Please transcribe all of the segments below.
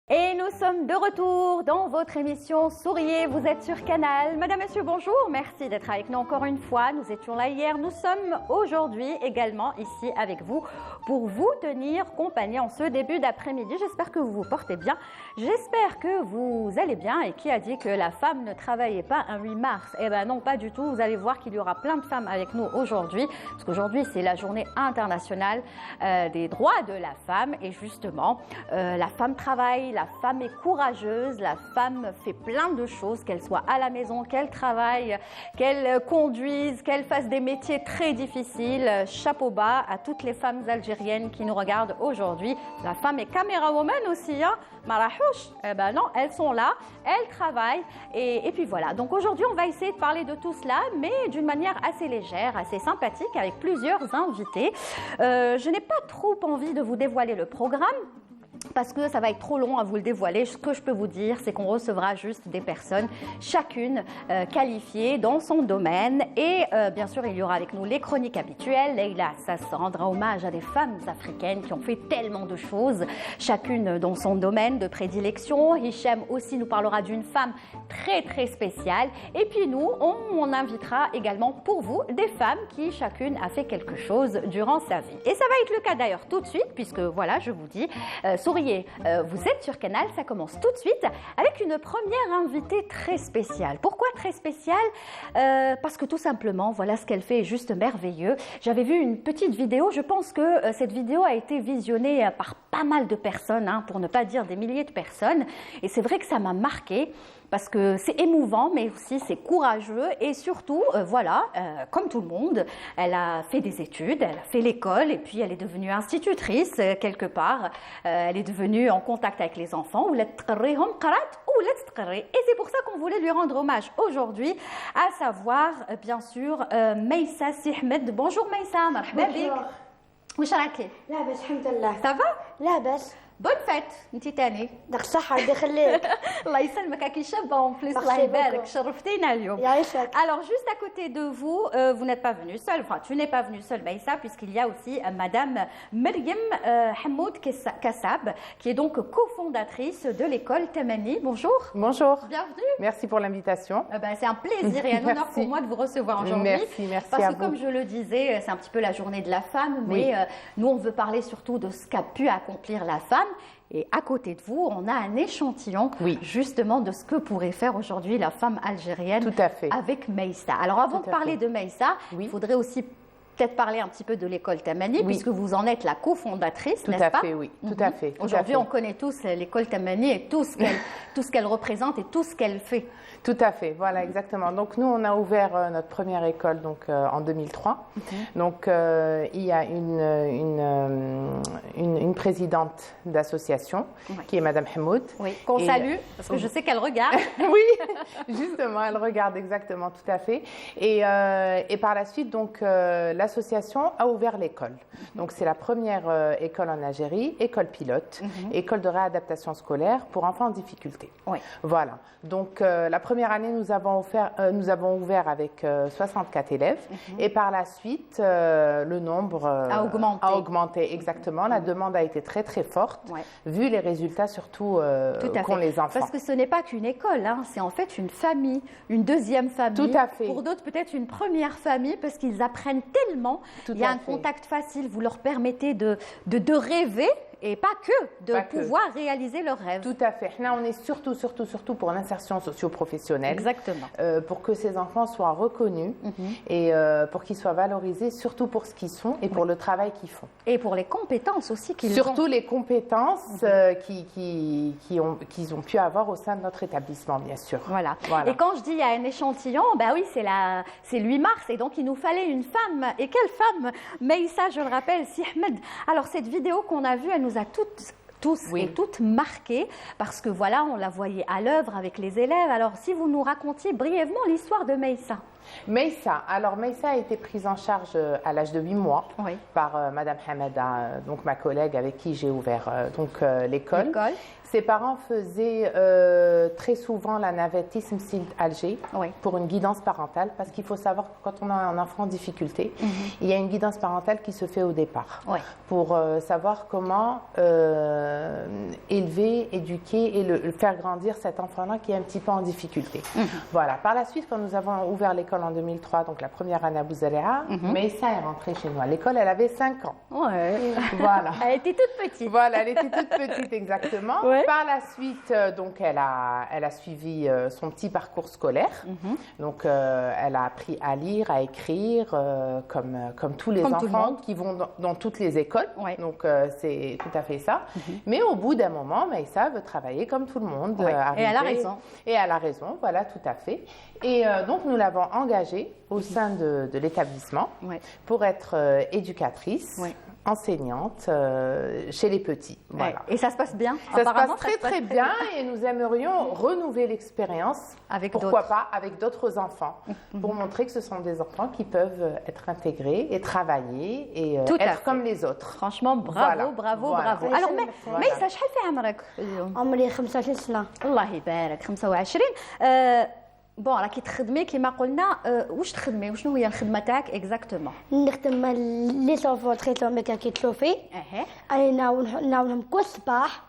Et nous sommes de retour dans votre émission Souriez, vous êtes sur Canal. Madame, Monsieur, bonjour, merci d'être avec nous encore une fois. Nous étions là hier, nous sommes aujourd'hui également ici avec vous pour vous tenir compagnie en ce début d'après-midi. J'espère que vous vous portez bien, j'espère que vous allez bien. Et qui a dit que la femme ne travaillait pas un 8 mars? Eh bien non, pas du tout. Vous allez voir qu'il y aura plein de femmes avec nous aujourd'hui, parce qu'aujourd'hui c'est la journée internationale des droits de la femme. Et justement, la femme travaille, la femme est courageuse, la femme fait plein de choses, qu'elle soit à la maison, qu'elle travaille, qu'elle conduise, qu'elle fasse des métiers très difficiles. Chapeau bas à toutes les femmes algériennes qui nous regardent aujourd'hui. La femme est caméra woman aussi, hein, Marahouch. Eh ben non, elles sont là, elles travaillent. Et puis voilà, donc aujourd'hui on va essayer de parler de tout cela, mais d'une manière assez légère, assez sympathique, avec plusieurs invités. Je n'ai pas trop envie de vous dévoiler le programme, parce que ça va être trop long à vous le dévoiler. Ce que je peux vous dire, c'est qu'on recevra juste des personnes, chacune qualifiée dans son domaine. Et bien sûr, il y aura avec nous les chroniques habituelles. Leïla Sassa rendra hommage à des femmes africaines qui ont fait tellement de choses, chacune dans son domaine de prédilection. Hicham aussi nous parlera d'une femme très très spéciale. Et puis nous, on invitera également pour vous des femmes qui chacune a fait quelque chose durant sa vie. Et ça va être le cas d'ailleurs tout de suite, puisque voilà, je vous dis, Souriez, vous êtes sur Canal, ça commence tout de suite avec une première invitée très spéciale. Pourquoi très spéciale? Parce que tout simplement, voilà, ce qu'elle fait est juste merveilleux. J'avais vu une petite vidéo, je pense que cette vidéo a été visionnée par pas mal de personnes, hein, pour ne pas dire des milliers de personnes. Et c'est vrai que ça m'a marquée, parce que c'est émouvant, mais aussi c'est courageux. Et surtout, voilà, comme tout le monde, elle a fait des études, elle a fait l'école, et puis elle est devenue institutrice quelque part. Elle est devenue en contact avec les enfants. Et c'est pour ça qu'on voulait lui rendre hommage aujourd'hui, à savoir, bien sûr, Meissa Si Ahmed. Bonjour Meissa, marhaba bik. واش راكي؟ لاباس الحمد لله. Ça va? لاباس. Bonne fête, انتي تاني. داك الصحة الله يخليك. الله يسلمك راكي شابة en plus, Merci الله يبارك، beaucoup. شرفتينا اليوم. يعيشك. Alors juste à côté de vous, vous n'êtes pas venue seule, enfin tu n'es pas venue seule Maïssa, puisqu'il y a aussi Madame Meriem Hamoud Kassab, qui est donc cofondatrice de l'école Tamani. Bonjour. Bonjour. Bienvenue. Merci pour l'invitation. C'est un plaisir et un honneur Merci. pour moi de vous recevoir aujourd'hui. Merci Parce à que vous. comme je le disais, c'est un petit peu la journée de la femme, Oui. mais nous on veut parler surtout de ce qu'a pu accomplir la femme. Et à côté de vous, on a un échantillon, Oui. justement de ce que pourrait faire aujourd'hui la femme algérienne. Tout à fait. Avec Meissa. Alors avant Tout de à parler fait. de Meissa, Oui. il faudrait aussi peut-être parler un petit peu de l'école Tamani, Oui. puisque vous en êtes la cofondatrice, Tout n'est-ce à pas? fait, oui. Tout à fait. tout à Aujourd'hui, fait. on connaît tous l'école Tamani et tout ce qu'elle représente et tout ce qu'elle fait. Tout à fait, voilà, exactement. Donc nous, on a ouvert notre première école donc, en 2003. Donc il y a une présidente d'association qui est Madame Hamoud. Oui, qu'on Et- salue, parce que je sais qu'elle regarde. Oui, justement, elle regarde exactement, tout à fait. Et par la suite, donc, l'association a ouvert l'école. Donc, c'est la première école en Algérie, école pilote, école de réadaptation scolaire pour enfants en difficulté. Oui. Voilà. Donc, la première année, nous avons ouvert avec 64 élèves. Et par la suite, le nombre A augmenté. a augmenté, exactement. La demande a été très, très forte, Ouais. vu les résultats surtout Tout à qu'ont fait. les enfants. Parce que ce n'est pas qu'une école, hein, c'est en fait une famille, une deuxième famille. Tout à fait. Pour d'autres, peut-être une première famille, parce qu'ils apprennent tellement. Tout Il y a à un fait. contact facile, vous leur permettez de rêver, et pas que, de Pas que. pouvoir réaliser leurs rêves. Tout à fait. Là, on est surtout pour l'insertion socio-professionnelle. Exactement. Pour que ces enfants soient reconnus et pour qu'ils soient valorisés, surtout pour ce qu'ils sont et pour le travail qu'ils font. Et pour les compétences aussi qu'ils Surtout ont. les compétences qu'ils ont pu avoir au sein de notre établissement, bien sûr. Voilà. Voilà. Et quand je dis il y a un échantillon, ben oui, c'est le 8 mars, et donc il nous fallait une femme. Et quelle femme? Meissa, je le rappelle, Si Ahmed. Alors cette vidéo qu'on a vue, elle nous a tous Oui. et toutes marquées, parce que voilà, on la voyait à l'œuvre avec les élèves. Alors si vous nous racontiez brièvement l'histoire de Meissa. Meissa. Alors, Meissa a été prise en charge à l'âge de 8 mois Oui. par Madame Hamada, donc ma collègue avec qui j'ai ouvert l'école. Ses parents faisaient très souvent la navette ISMSIL Alger Oui. pour une guidance parentale, parce qu'il faut savoir que quand on a un enfant en difficulté, il y a une guidance parentale qui se fait au départ Oui. pour savoir comment élever, éduquer et le faire grandir cet enfant-là qui est un petit peu en difficulté. Voilà. Par la suite, quand nous avons ouvert l'école en 2003, donc la première année à Bouzalea, Meissa est rentrée chez nous à l'école, elle avait 5 ans. Ouais. Voilà. Elle était toute petite. Voilà, elle était toute petite, exactement. Ouais. Par la suite, donc, elle a suivi son petit parcours scolaire. Donc, elle a appris à lire, à écrire, comme tous les enfants qui vont dans toutes les écoles. Ouais. Donc, c'est tout à fait ça. Mais au bout d'un moment, Meissa veut travailler comme tout le monde. Ouais. arriver. Et elle a raison. Et elle a raison, voilà, tout à fait. Et donc, nous l'avons engagée au sein de l'établissement Ouais. pour être éducatrice. Ouais. Enseignante chez les petits. Voilà. Ouais. Et ça se passe bien. Ça se Apparemment, passe très bien et nous aimerions renouveler l'expérience, Avec pourquoi d'autres. pas, avec d'autres enfants, pour montrer que ce sont des enfants qui peuvent être intégrés et travailler et Tout à être fait. comme les autres. Franchement, bravo, Voilà. bravo, Voilà. bravo. Alors, Voilà. ميسا شحال في عمرك اليوم؟ عمري 25 سنة. الله يبارك 25. بون راكي تخدمي كيما قلنا واش تخدمي وشنو هي الخدمه تاعك اكزاكتومون؟ نخدم لي سونفون تخيطلهم هكا كي تشوفي. أنا نعاونهم كل صباح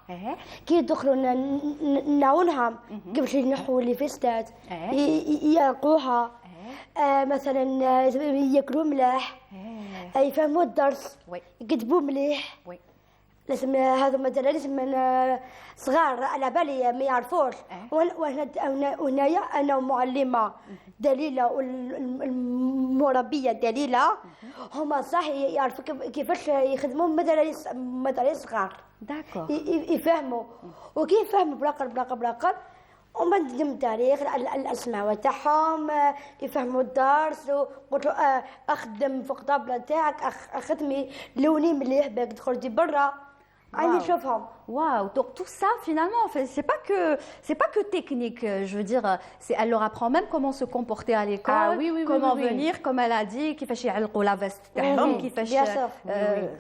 كي يدخلوا نعاونهم كيفاش ينحوا لي فيستات يرقوها مثلا ياكلوا ملاح يفهموا الدرس وي. يكتبوا مليح. وي. لازم هذو مثلا لازم صغار على بالي ما يعرفوش وهنايا انا معلمه دليله والمربيه دليله هما صح يعرفوا كيفاش يخدموا مدارس صغار داكور. يفهموا وكيف يفهموا براقر ومن ندم تاريخ الاسماء تاعهم يفهموا الدرس وقلت له اخدم فوق طابله تاعك اخدمي لوني مليح باك تخرجي برا عندي نشوفهم. Waouh, donc tout ça finalement, c'est pas que technique, je veux dire, elle leur apprend même comment se comporter à l'école, comment venir, comme elle a dit, كيفاش يعلقوا la veste تاعهم, كيفاش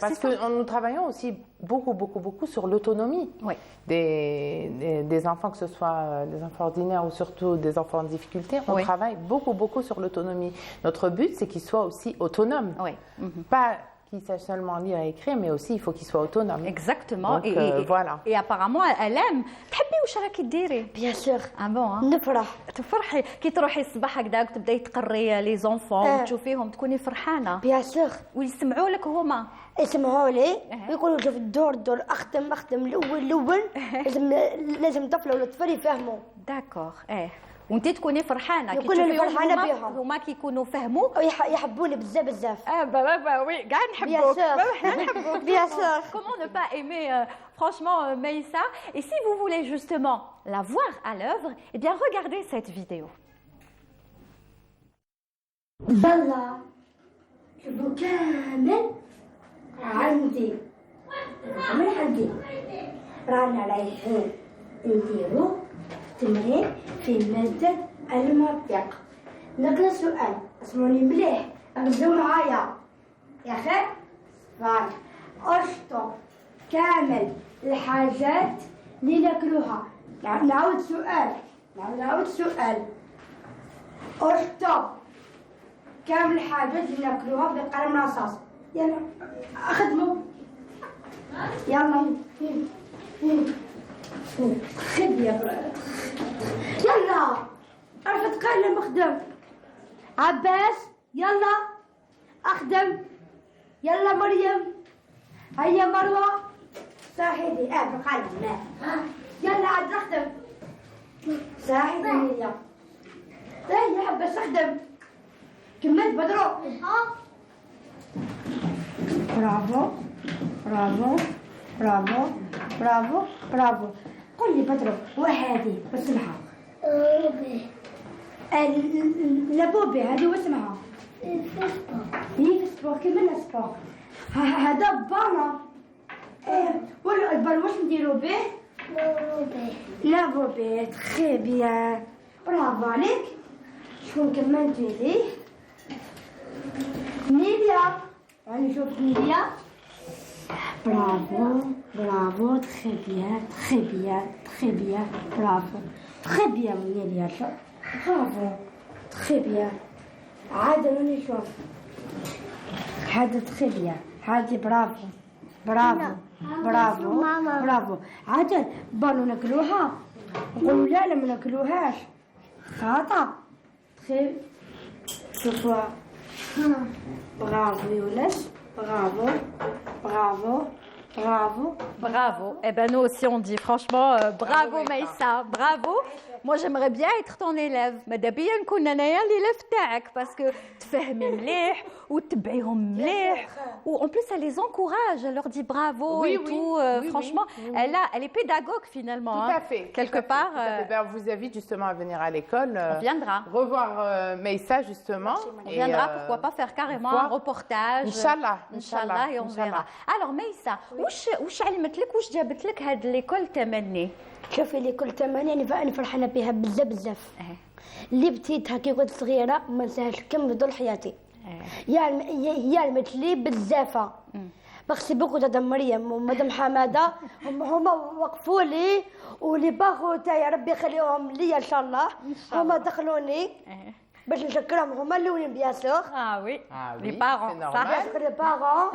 parce que nous travaillons aussi beaucoup sur l'autonomie des enfants, que ce soit des enfants ordinaires ou surtout des enfants en difficulté. On travaille beaucoup sur l'autonomie. Notre but, c'est qu'ils soient aussi autonomes. Pas qu'il sache seulement lire et écrire, mais aussi il faut qu'il soit autonome. Exactement. Donc, voilà. Et apparemment, elle aime. تحبي واش راكي ديري؟ بيان سور. Ah bon, hein? نفرح. تفرحي كي تروحي الصباح هكذاك تبداي تقري لي زونفون وتشوفيهم تكوني فرحانه. بيان سور. ويسمعوا لك هما. يسمعوا لي ويقولوا شوف الدور اخدم الاول لازم طفله ولا طفل يفهموا. داكور. وانت تكوني فرحانه كي تكوني فرحانه بهم هما كيكونوا فهموا يحبوني بزاف. وي كاع نحبوك حنا نحبوك بيان سور. Comment ne pas aimer franchement Meissa. Et si vous voulez justement la voir à l'œuvre, eh bien regardez cette vidéo. بالله شوفوا كامل عندي رانا رايحين نديرو تمرين في مادة المنطق. نقرا سؤال اسمعوني مليح ركزوا معايا يا خير فاك اشطب كامل الحاجات اللي ناكلوها. نعاود سؤال اشطب كامل الحاجات اللي ناكلوها بقلم رصاص. يلا اخدموا يلا خذ يا برا يلا عرفت قلم اخدم عباس يلا اخدم يلا مريم هيا مروه ساعدي بقلم يلا عاد اخدم ساعدني يا عباس اخدم كملت بدرو. برافو قل لي بدرو وهذه واسمها لابوبي هذه واسمها في سبور كملنا سبور. هذا بانا والبال واش نديرو به لابوبي تخي بيان برافو عليك. شكون كمان تيلي نيليا غنشوف نيليا برافو برافو تخي بيان تخي بيان تخي بيان برافو تخي بيان نيليا برافو تخي بيان عاد راني نشوف هذا تخي بيان هذه برافو برافو برافو برافو عاد بالو ناكلوها نقولوا لا ما ناكلوهاش خطا تخي شوفوا برافو يونس bravo, bravo, bravo. Bravo. Eh ben nous aussi on dit franchement bravo Maïssa, bravo. Moi j'aimerais bien être ton élève. ماذا بيا نكون انايا l'élève تاعك parce que تفهمي مليح وتبعيهم مليح. Ou en plus elle les encourage, elle leur dit bravo et tout. Franchement, elle est pédagogue finalement. Tout à fait. Quelque part. Ben, on vous invite justement à venir à l'école. On viendra. Revoir Maïssa justement. On viendra, pourquoi pas faire carrément un reportage. Inch'Allah. Inch'Allah et on verra. Alors Maïssa, واش علمت لك واش جابت لك هاد ليكول تمني؟ شوفي لي كل تمانية أنا فرحانة بها بزاف بزاف. اللي بديتها كي كنت صغيرة ما نساهاش كم طول حياتي. هي علمت لي بزافة. ميرسي بوكو دادا مريم ومدام حمادة هما وقفوا لي ولي باغو تاعي ربي يخليهم ليا إن شاء الله. هما دخلوني باش نشكرهم هما الاولين بيان سور. وي لي بارون صح. بيان سور لي بارون.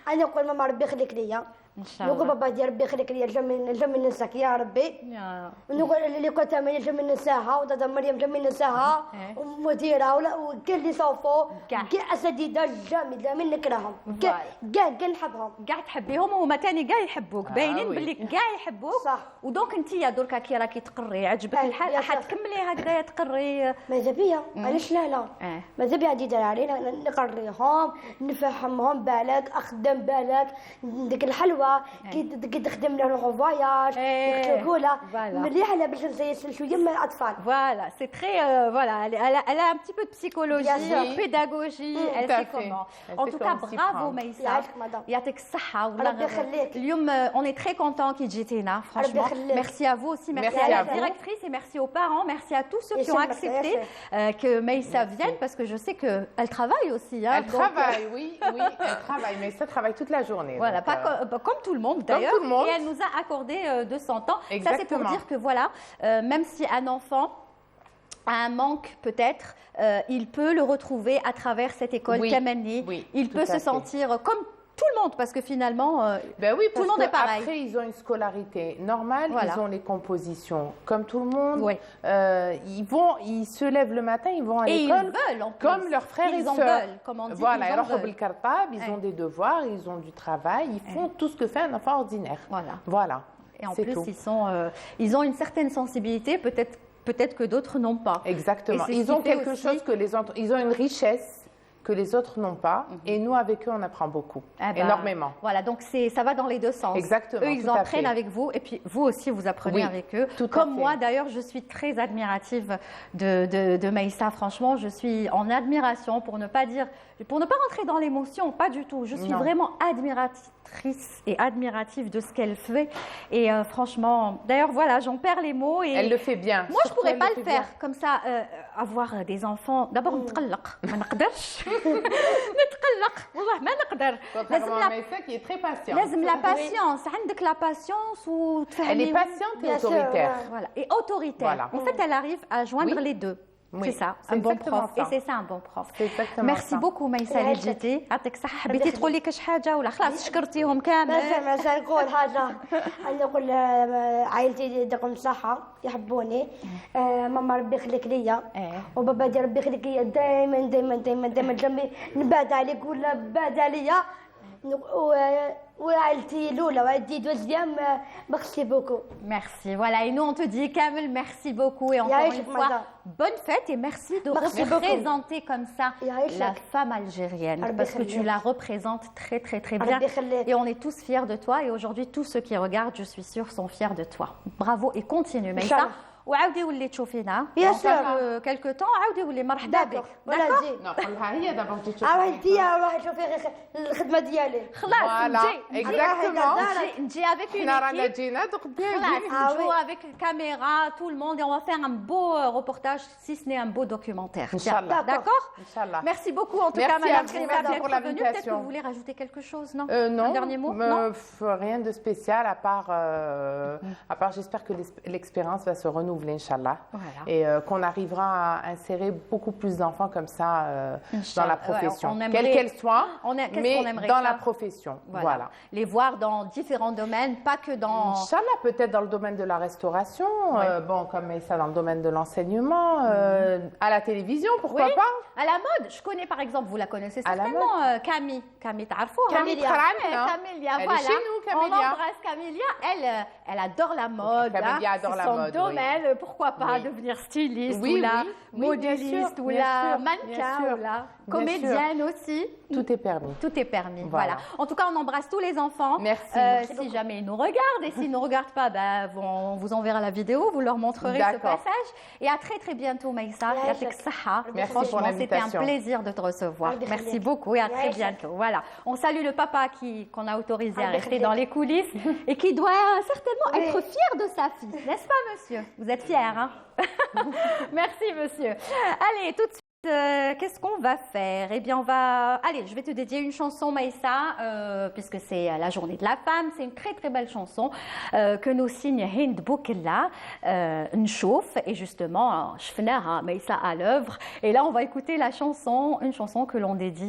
أنا نقول ماما ربي يخليك ليا. ان شاء الله. نقول بابا ديال ربي يخليك ليا جمي ننساك يا ربي. نقول اللي كنت عامل جمي ننساها ودادا مريم جمي ننساها ومديرها وكاع اللي صوفوا كاع اساتذه جمي نكرههم كاع نحبهم كاع تحبيهم وهما تاني كاع يحبوك باينين باللي كاع يحبوك. صح. ودونك انت يا دركا كي راكي تقري عجبك الحال حتكملي هكذايا تقري. ماذا بيا علاش لا ماذا بيا عندي دراري نقريهم نفهمهم بالك اخدم بالك ديك الحلوه كي تخدم له فواياج تقول مليح على باش نسيسل شويه من الاطفال. Voilà, c'est très voilà, elle a un petit peu de psychologie, pédagogie, elle sait comment. En tout cas, bravo Maïssa. يعطيك الصحة والله. اليوم on est très content كي جيتينا franchement. Merci à vous aussi, merci à la directrice et merci aux parents, merci à tous ceux qui ont accepté que Maïssa vienne parce que je sais que elle travaille aussi. Elle travaille, oui, elle travaille, mais ça travaille toute la journée. Voilà, pas comme tout le monde d'ailleurs. Et elle nous a accordé de son temps. Ça c'est pour dire que voilà, même si un enfant a un manque peut-être, il peut le retrouver à travers cette école Tamani. Il peut se sentir comme tout le monde parce que finalement tout le monde est pareil. Après ils ont une scolarité normale, ils ont les compositions comme tout le monde. Ils se lèvent le matin, ils vont à l'école comme leurs frères et sœurs. Voilà, ils ont des devoirs, ils ont du travail, ils font tout ce que fait un enfant ordinaire. Voilà. Et en plus ils ont une certaine sensibilité, peut-être que d'autres n'ont pas. Exactement. Ils ont quelque chose que les autres, ils ont une richesse que les autres n'ont pas. Et nous, avec eux, on apprend beaucoup, énormément. Voilà, donc ça va dans les deux sens. Exactement. Eux, ils apprennent avec vous et puis vous aussi, vous apprenez avec eux. Comme moi, d'ailleurs, je suis très admirative de Maïssa. Franchement, je suis en admiration pour ne pas rentrer dans l'émotion, pas du tout. Je suis vraiment admiratrice et admirative de ce qu'elle fait. Et franchement, d'ailleurs, voilà, j'en perds les mots. Et elle le fait bien. Moi, je ne pourrais pas le faire comme ça, avoir des enfants. D'abord, نتقلق ما نقدرش. نتقلق والله ما نقدر. qui est très patiente. لازم la patience. عندك la patience وتفهمي. Elle est patiente et autoritaire. Voilà, et autoritaire. En fait, elle arrive à joindre les deux. C'est ça, un bon prof. Et c'est ça un bon prof. Merci beaucoup Maïssa اللي جيتي. يعطيك الصحة. حبيتي تقولي كاش حاجة ولا خلاص شكرتيهم كامل؟ ما نقول حاجة. أنا نقول عائلتي يديكم الصحة يحبوني. ماما ربي يخليك ليا. وبابا دي ربي يخليك ليا دائما جنبي نبعد عليك ولا بعد عليا. وعائلتي الأولى وعائلتي دوزيام merci beaucoup. Merci. Voilà, et nous on te dit Kamel, merci beaucoup et encore une fois bonne fête et merci de représenter comme ça la femme algérienne parce que tu la représentes très très très bien et on est tous fiers de toi et aujourd'hui tous ceux qui regardent, je suis sûre, sont fiers de toi. Bravo et continue Maïssa. وعاودي ولي تشوفينا Bien sûr. كلكو طون عاودي ولي مرحبا بك D'accord. Voilà, داكور dis. نقولها هي دابا تجي تشوفي. انت روحي شوفي الخدمه ديالي. خلاص Voilà, نجي exactement. نجي avec une حنا رانا équipe جينا دوك خلاص Ah نجيو oui. avec caméra tout le monde et on va faire un beau reportage si ce n'est un beau documentaire. Inch'Allah. D'accord. Inch'Allah. Merci beaucoup en tout Merci cas Madame à vous, Krima merci pour d'être venue. Peut-être que l'invitation. vous voulez rajouter quelque chose, non? Non, Un dernier mot? Non. rien de spécial à part j'espère que l'expérience va se renouveler, Inch'Allah. Voilà. Et qu'on arrivera à insérer beaucoup plus d'enfants comme ça dans la profession, Ouais, on aimerait- quelle qu'elle soit, qu'est-ce mais qu'on aimerait dans la faire profession. Voilà. Voilà. Les voir dans différents domaines, pas que dans... Inch'Allah, peut-être dans le domaine de la restauration, bon, comme ça dans le domaine de l'enseignement, à la télévision, pourquoi Oui. pas. À la mode, je connais par exemple, vous la connaissez À la certainement, Camille Tarfou. Camille Tarfou, Camélia, elle est voilà. chez nous, On Camélia. embrasse Camélia. Elle adore la mode. Camélia adore c'est la son mode, domaine. Pourquoi pas Oui. devenir styliste Oui, ou la oui, oui, modéliste bien ou sûr, la bien sûr, mannequin bien sûr, ou la bien comédienne aussi. Tout est permis. Tout est permis, voilà. Voilà. En tout cas, on embrasse tous les enfants. Merci. Si jamais ils nous regardent et s'ils ne nous regardent pas, on vous enverra la vidéo, vous leur montrerez ce D'accord. passage. Et à très très bientôt, Maïssa. Yatik Saha. Merci Franchement, pour c'était un l'invitation. plaisir de te recevoir. Rabbi Merci Khalek. beaucoup et à très Yaïcha. bientôt. Voilà. On salue le papa qu'on a autorisé à Rabbi rester Khalek. dans les coulisses et qui doit certainement Oui. être fier de sa fille. N'est-ce pas, monsieur? Vous êtes fier, hein? Merci, monsieur. Allez, tout de suite. Qu'est-ce qu'on va faire? Eh bien, allez, je vais te dédier une chanson, Maïssa, puisque c'est la journée de la femme. C'est une très très belle chanson que nous signe Hind Boukella, Nchouf. Et justement, Shfnaha, Maïssa à l'œuvre. Et là, on va écouter une chanson que l'on dédie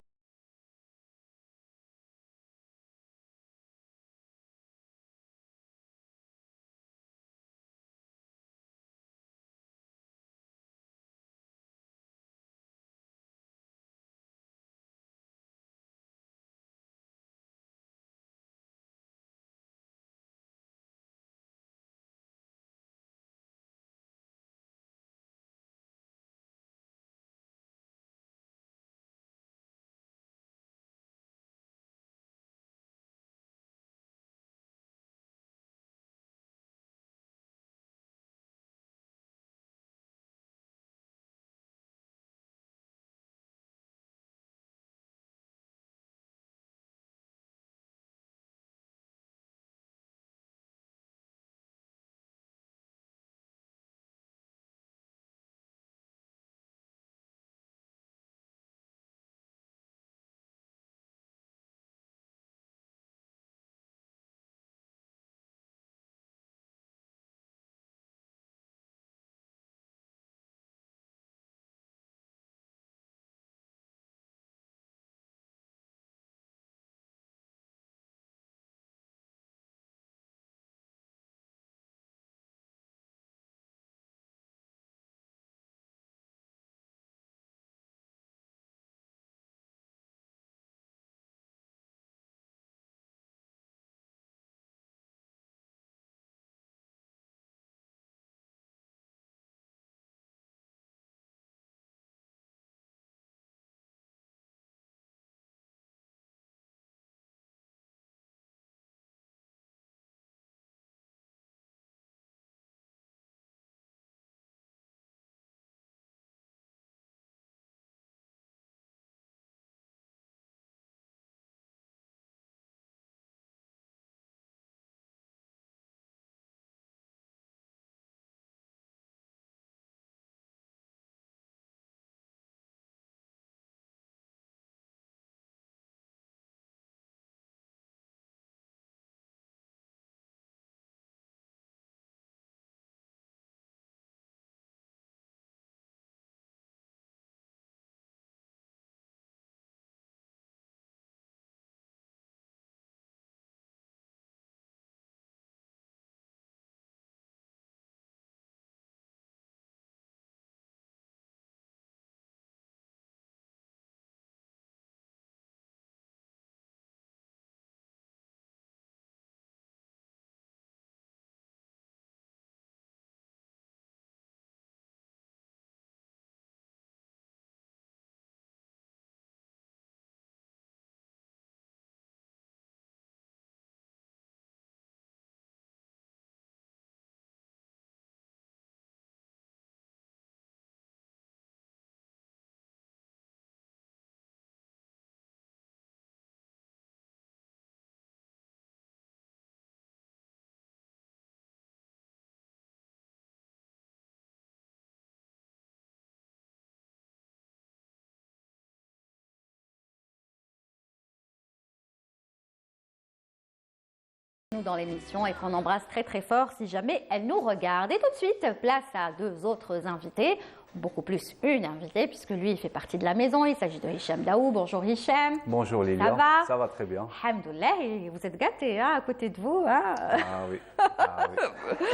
nous dans l'émission et qu'on embrasse très très fort si jamais elle nous regarde. Et tout de suite, place à deux autres invités. Beaucoup plus une invitée, puisque lui, il fait partie de la maison. Il s'agit de Hicham Daou. Bonjour Hicham. Bonjour Lilia. Ça va? Ça va très bien. Alhamdoulilah, vous êtes gâtés hein, à côté de vous. Hein. Ah oui. Ah, oui.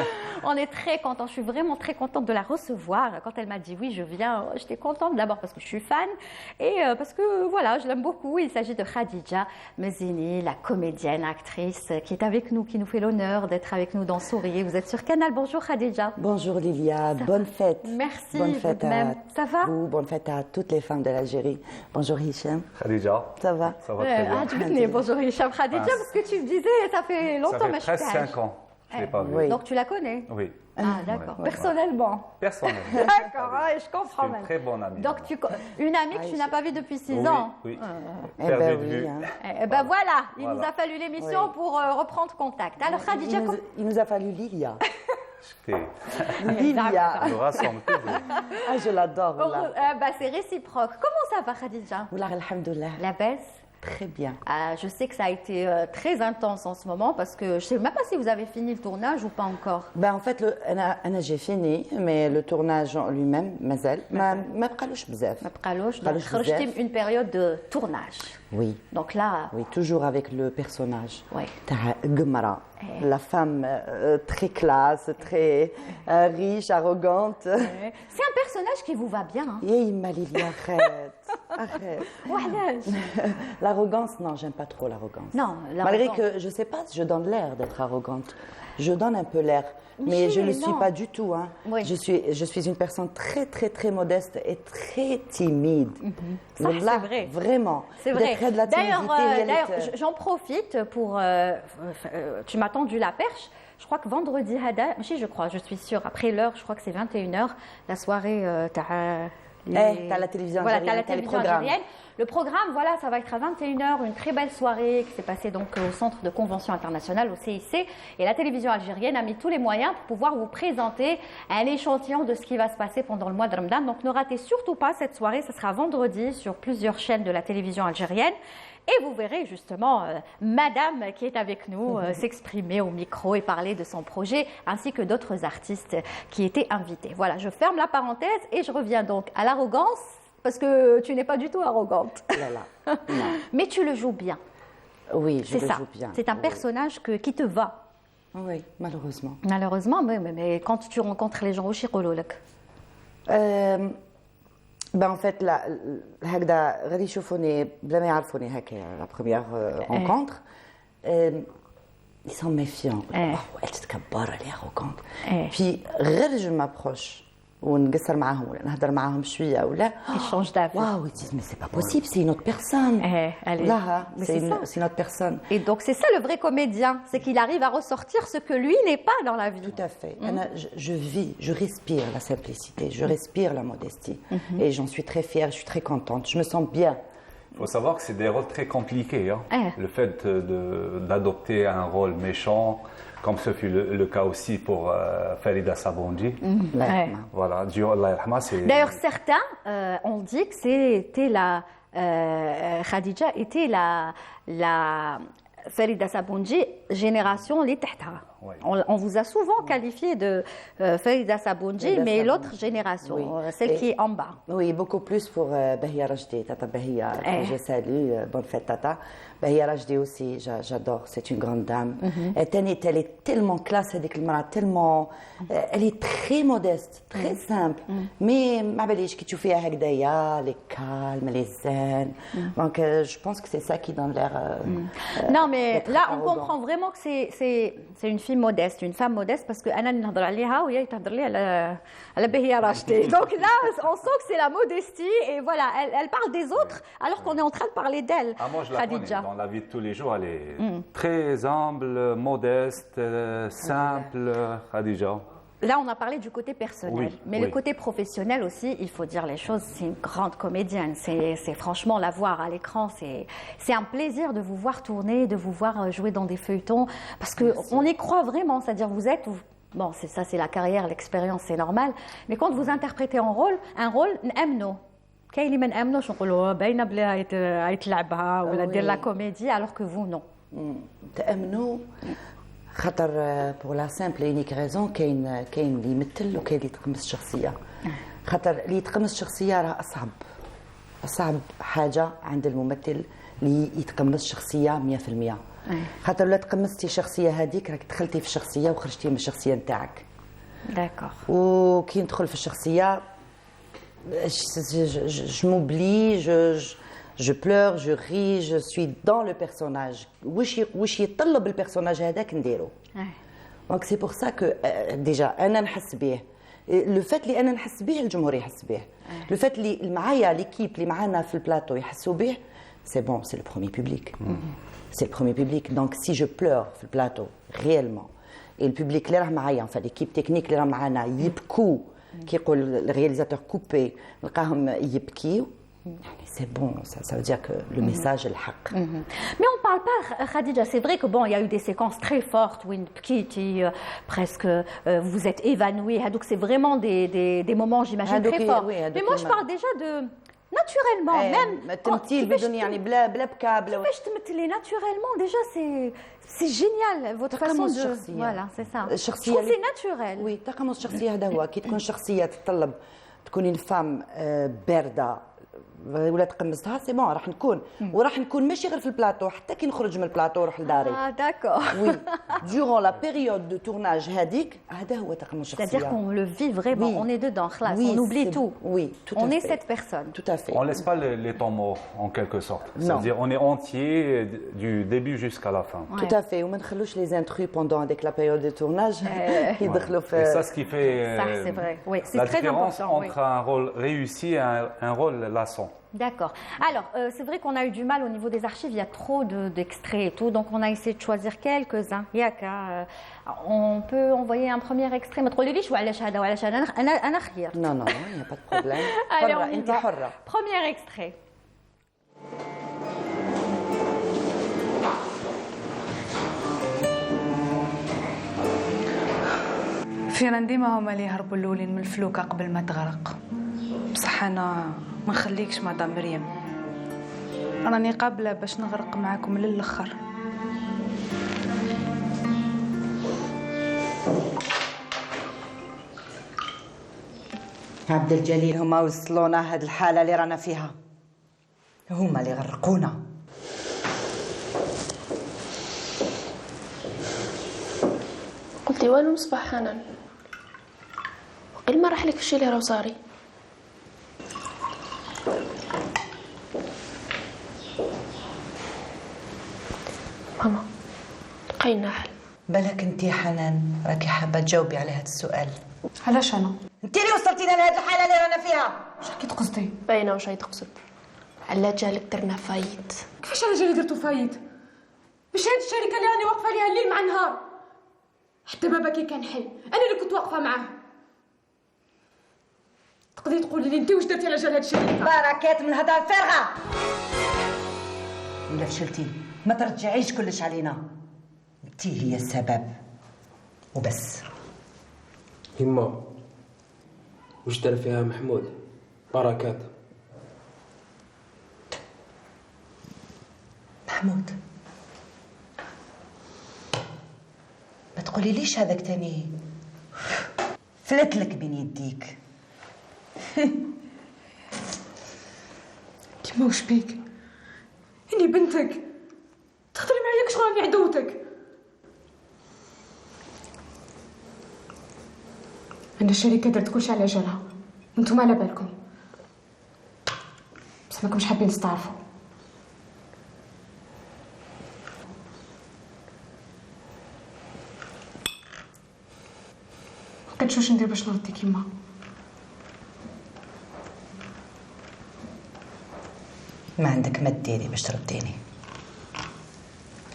On est très contents. Je suis vraiment très contente de la recevoir. Quand elle m'a dit oui, je viens, j'étais contente d'abord parce que je suis fan et parce que voilà, je l'aime beaucoup. Il s'agit de Khadija Mezini, la comédienne, actrice qui est avec nous, qui nous fait l'honneur d'être avec nous dans Souriez. Vous êtes sur Canal. Bonjour Khadija. Bonjour Lilia, bonne fête. Merci. Bonne fête même. Ça va? vous, bonne fête à toutes les femmes de l'Algérie. Bonjour Hicham. Khadija. Ça va? Ça va très bien. Ah, tu venais. Bonjour Hicham. Khadija, parce que tu me disais, ça fait longtemps. Ça fait presque 5 ans. Je ne l'ai pas vu. Oui. Donc tu la connais? Oui. Ah, d'accord. Ouais. Personnellement? Personnellement. D'accord, ouais, je comprends C'est une même. très bonne amie. Donc une amie que tu n'as pas vue depuis 6 ans? Oui. Eh Perdu ben de oui. vue. Hein. Eh ben voilà, il Voilà. nous a fallu l'émission Oui. pour reprendre contact. Alors Khadija, Il nous a fallu Lilia. Écoutez, Lilia. ça nous rassemble toujours. Ah, je l'adore. Voilà. c'est réciproque. Comment ça va Khadija? Voilà, alhamdoulilah. La baisse? Très bien. Je sais que ça a été très intense en ce moment parce que je ne sais même pas si vous avez fini le tournage ou pas encore. Ben, en fait, j'ai fini, mais le tournage en lui-même, mazal, ma bqalosh bzaf. Ma bqalosh, donc Bqalosh خرجتي bzaf. une période de tournage. Oui. Donc là, Oui, toujours avec le personnage. Oui. تاع Gemara, la femme très classe, très riche, arrogante. c'est un personnage qui vous va bien. Hein. Yé, Lilia, arrête. Arrête. وعلاش؟ L'arrogance, non, j'aime pas trop l'arrogance. Non, Malgré l'arrogance. que je sais pas si je donne l'air d'être arrogante. Je donne un peu l'air, mais Oui, je ne le suis non. pas du tout. Hein. Oui. Je suis une personne très, très, très modeste et très timide. Ça, Wallah, c'est vrai. Vraiment. C'est vrai. D'être de la D'ailleurs, timidité, j'en profite pour. Tu m'as tendu la perche. Je crois que vendredi, je crois, je suis sûre. Après l'heure, je crois que c'est 21h, la soirée. T'as la télévision voilà, t'as algérienne, la t'as les télévision programmes. algérienne. Le programme, voilà, ça va être à 21h, une très belle soirée qui s'est passée donc au Centre de Convention Internationale, au CIC. Et la télévision algérienne a mis tous les moyens pour pouvoir vous présenter un échantillon de ce qui va se passer pendant le mois de Ramadan. Donc ne ratez surtout pas cette soirée, ce sera vendredi sur plusieurs chaînes de la télévision algérienne. Et vous verrez justement Madame qui est avec nous s'exprimer au micro et parler de son projet, ainsi que d'autres artistes qui étaient invités. Voilà, je ferme la parenthèse et je reviens donc à l'arrogance, parce que tu n'es pas du tout arrogante. Là. Non. Mais tu le joues bien. Oui, je C'est le ça. joue bien. C'est un Oui. personnage qui te va. Oui, malheureusement. Malheureusement, mais quand tu rencontres les gens au Chirololek. Ben en fait, هكذا غادي يشوفوني بلا ما يعرفوني هكا la première rencontre. Ils sont méfiants. Oh, elle تتكبر, elle est arrogante. Puis غير je m'approche ونقصر معاهم ولا نهضر معاهم شويه ولا Ils changent d'avis. waouh, ils disent mais c'est pas possible, c'est une autre personne. Elle est- Là, Mais c'est c'est ça. une autre personne. Et donc c'est ça le vrai comédien, c'est qu'il arrive à ressortir ce que lui n'est pas dans la vie. Tout à fait. Je vis, je respire la simplicité, je respire la modestie. Et j'en suis très fière, je suis très contente, je me sens bien. Il faut savoir que c'est des rôles très compliqués. Hein. Le fait d'adopter un rôle méchant, comme ce fut le cas aussi pour Farida Sabonji. Ouais. Voilà, Dieu Allah yarhama, c'est... D'ailleurs, certains ont dit que c'était Khadija était la Farida Sabonji génération les tahta. Ouais. On vous a souvent qualifié de Farida Sabonji, Farida mais Sabonji. l'autre génération, Oui. celle Et- qui est en bas. Oui, beaucoup plus pour Bahia Rajdi, Tata Bahia, que je salue, bonne fête Tata. Bahia Rajdi aussi, j'adore, c'est une grande dame. Elle est tellement classe, tellement, elle est très modeste, très simple. Mais ما باليش كي تشوفيها هكذايا, elle est calme, elle est zen. Donc je pense que c'est ça qui donne l'air. Non, mais d'être là, on arrogant. comprend vraiment que c'est une fille modeste, une femme modeste, parce que Anna نهضر عليها وهي تهضر لي على بهية راشدي. Donc là, on sent que c'est la modestie et voilà, elle parle des autres alors qu'on est en train de parler d'elle. Ah, moi, je la connais. Khadija. Dans la vie de tous les jours, elle est très humble, modeste, simple, Khadija. Là, on a parlé du côté personnel, Oui, mais oui. le côté professionnel aussi, il faut dire les choses, c'est une grande comédienne. C'est franchement la voir à l'écran, c'est un plaisir de vous voir tourner, de vous voir jouer dans des feuilletons, parce qu'on y croit vraiment, c'est-à-dire bon, c'est la carrière, l'expérience, c'est normal, mais quand vous interprétez un rôle, نأمنوا. كاين اللي ما نأمنوش نقولوا باينه بلي يتلعبها ولا دير لا كوميدي alors que vous non. تأمنوا خاطر بور لا سامبل اونيك ريزون كاين اللي يمثل وكاين اللي يتقمص الشخصيه. خاطر اللي يتقمص الشخصيه راه اصعب حاجه عند الممثل اللي يتقمص شخصيه 100%. خاطر لو تقمصتي الشخصيه هذيك راك دخلتي في الشخصيه وخرجتي من الشخصيه نتاعك. داكوغ. وكي ندخل في الشخصيه je m'oublie, je pleure, je ris, je suis dans le personnage. واش يطلب البيرسوناج هذاك نديرو. دونك سي بور سا كو ديجا انا نحس به. لو فات اللي انا نحس به الجمهور يحس به. لو فات اللي معايا ليكيب اللي معانا في البلاطو يحسوا به سي بون سي لو بروميير بوبليك. سي لو بروميير بوبليك. دونك سي جو بلور في البلاطو ريالمون et البوبليك اللي راه معايا enfin ليكيب تكنيك اللي راه معانا يبكوا كيقول الرياليزاتور كوبي نلقاهم يبكيو c'est bon, ça veut dire que le message est le haq. Mais on ne parle pas, Khadija, c'est vrai que bon, il y a eu des séquences très fortes où presque vous êtes évanouie, donc c'est vraiment des moments, j'imagine, très forts. Mais moi, je parle déjà de naturellement, même. التمثيل بدون يعني بلا بكا بلا. كيفاش تمثلي naturellement déjà c'est génial votre façon de. Voilà, c'est ça. الشخصية. Je trouve c'est naturel. Oui, تقمص الشخصية هذا هو كي تكون شخصية تتطلب تكونين فام باردة. ولا تقمصتها سي بون راح نكون ماشي غير في البلاطو حتى كي نخرج من البلاطو نروح لداري. داكور. وي دورون لا بيريود دو تورناج هذيك هذا هو تقمص الشخصيه. C'est-à-dire qu'on le vit vraiment, on est dedans, خلاص, on oublie tout. Oui, tout à fait. On est cette personne. Tout à fait. On laisse pas les temps morts en quelque sorte. C'est-à-dire on est entier du début jusqu'à la fin. Tout à fait. وما نخلوش les intrus pendant avec la période de tournage يدخلوا في. Et ça ce qui fait c'est vrai. Oui, c'est la très différence important, entre un rôle réussi et un rôle lassant. D'accord. Alors, c'est vrai qu'on a eu du mal au niveau des archives, il y a trop d'extraits et tout, donc on a essayé de choisir quelques-uns. On peut envoyer un premier extrait. ما تقوليليش وعلاش هذا وعلاش هذا أنا خير. Non, non, il n'y a pas de problème. Allez, on y أنت va. حرة. Premier extrait. فينا ديما هما اللي يهربوا الاولين من الفلوكه قبل ما تغرق. بصح انا ما نخليكش مدام مريم، راني قابله باش نغرق معاكم للاخر. عبد الجليل هما وصلونا هاد الحاله اللي رانا فيها، هما اللي غرقونا. قلتي والو مصباح حنان، وقيل ما راح لك الشيء اللي راه صاري. ماما لقينا حل. بالك انتي حنان راكي حابه تجاوبي على هذا السؤال. علاش انا؟ انتي اللي وصلتينا لهاد الحاله اللي رانا فيها. واش راكي تقصدي؟ باينه واش راهي تقصد. على جالك درنا فايت. كيفاش على جالي درتو فايت؟ باش هاد الشركه اللي راني واقفه ليها الليل مع النهار. حتى بابا كي كان حي انا اللي كنت واقفه معاه. تقدري تقولي لي انت واش درتي على جال هاد الشركه؟ بركات من الهضره الفارغه. الا فشلتي ما ترجعيش كلش علينا، انتي هي السبب وبس. يما واش دار فيها محمود؟ بركات. محمود ما تقولي ليش هذاك تاني فلتلك بين يديك. كيما واش بيك؟ اني بنتك تخدري معايا كش راني عدوتك. انا الشركه درت كلشي على جالها وانتم على بالكم، بس ماكمش حابين تستعرفوا. مبقيتش واش ندير باش نردك يما. ما عندك ما ديري باش ترديني،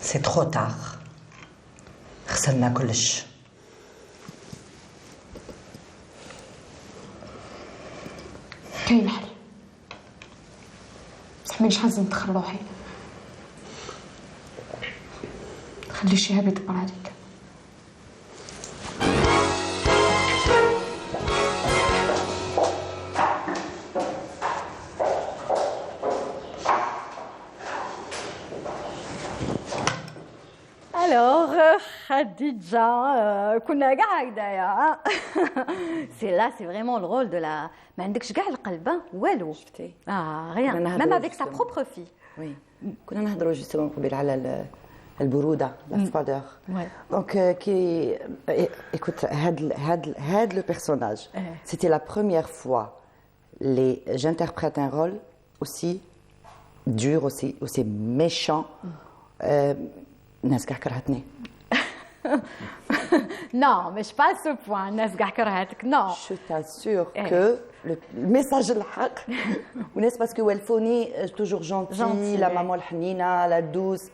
سي ترو تاغ، خسرنا كلش. كاين حل، بصح مانيش حازم ندخل روحي، خلي الشهاب يدبر عليك. Khadija, كنا قاع هكذايا. C'est là, c'est vraiment le rôle de la. ما عندكش كاع القلب والو. شفتي؟ rien. Même avec sa propre fille. Oui. كنا نهضروا justement قبل على البرودة, la froideur. Ouais. Donc, écoute, Had le personnage, c'était la première fois j'interprète un rôle aussi dur, aussi méchant. الناس كاع كرهتني. Non, mais je pas à ce point. الناس كاع كرهتك. Non. Je t'assure que le message الحق والناس parce que Welfoni toujours gentille, la maman الحنينة, la douce.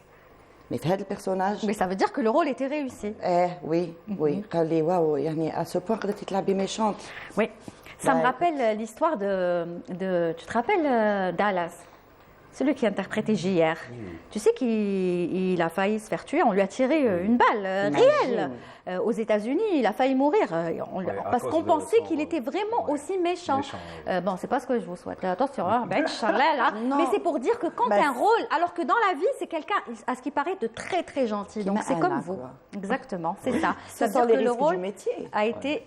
Mais في هذا البيرسوناج. Mais ça veut dire que le rôle était réussi. Oui. قال لي واو يعني à ce point قدرتي تلعبي méchante. Oui. Ça me rappelle l'histoire de. Tu te rappelles Dallas? Celui qui interprétait JR. Tu sais qu'il a failli se faire tuer, on lui a tiré une balle réelle. Aux États-Unis, il a failli mourir parce qu'on pensait qu'il était vraiment aussi méchant. Bon, c'est pas ce que je vous souhaite. Attention, hein, mais c'est pour dire que quand un rôle, alors que dans la vie, c'est quelqu'un, à ce qui paraît, de très très gentil. Donc c'est comme vous. Exactement, c'est ça. Ce sont les risques du métier.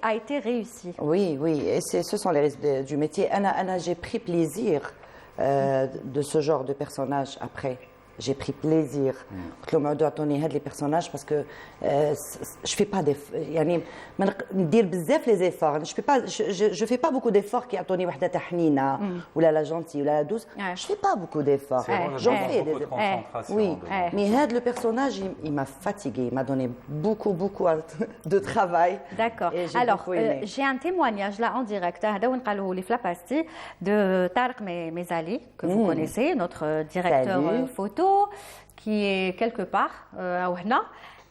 A été réussi. Oui, et ce sont les risques du métier. Anna, j'ai pris plaisir de ce genre de personnage après. J'ai pris plaisir. قلت لهم عودوا اعطوني هاد لي بيرسوناج باسكو je fais pas يعني ندير بزاف لي زيفور je fais pas beaucoup d'efforts كي يعطوني وحده تاع حنينه ولا لا جونتي ولا لا دوس je fais pas beaucoup d'efforts j'en fais des efforts oui mais هاد le personnage il m'a fatigué, il m'a donné beaucoup de travail. D'accord. Alors j'ai un témoignage là en direct هذا وين قالوه لي في لاباستي de Tarek Mezali que vous connaissez, notre directeur photo qui est quelque part à Ouhna.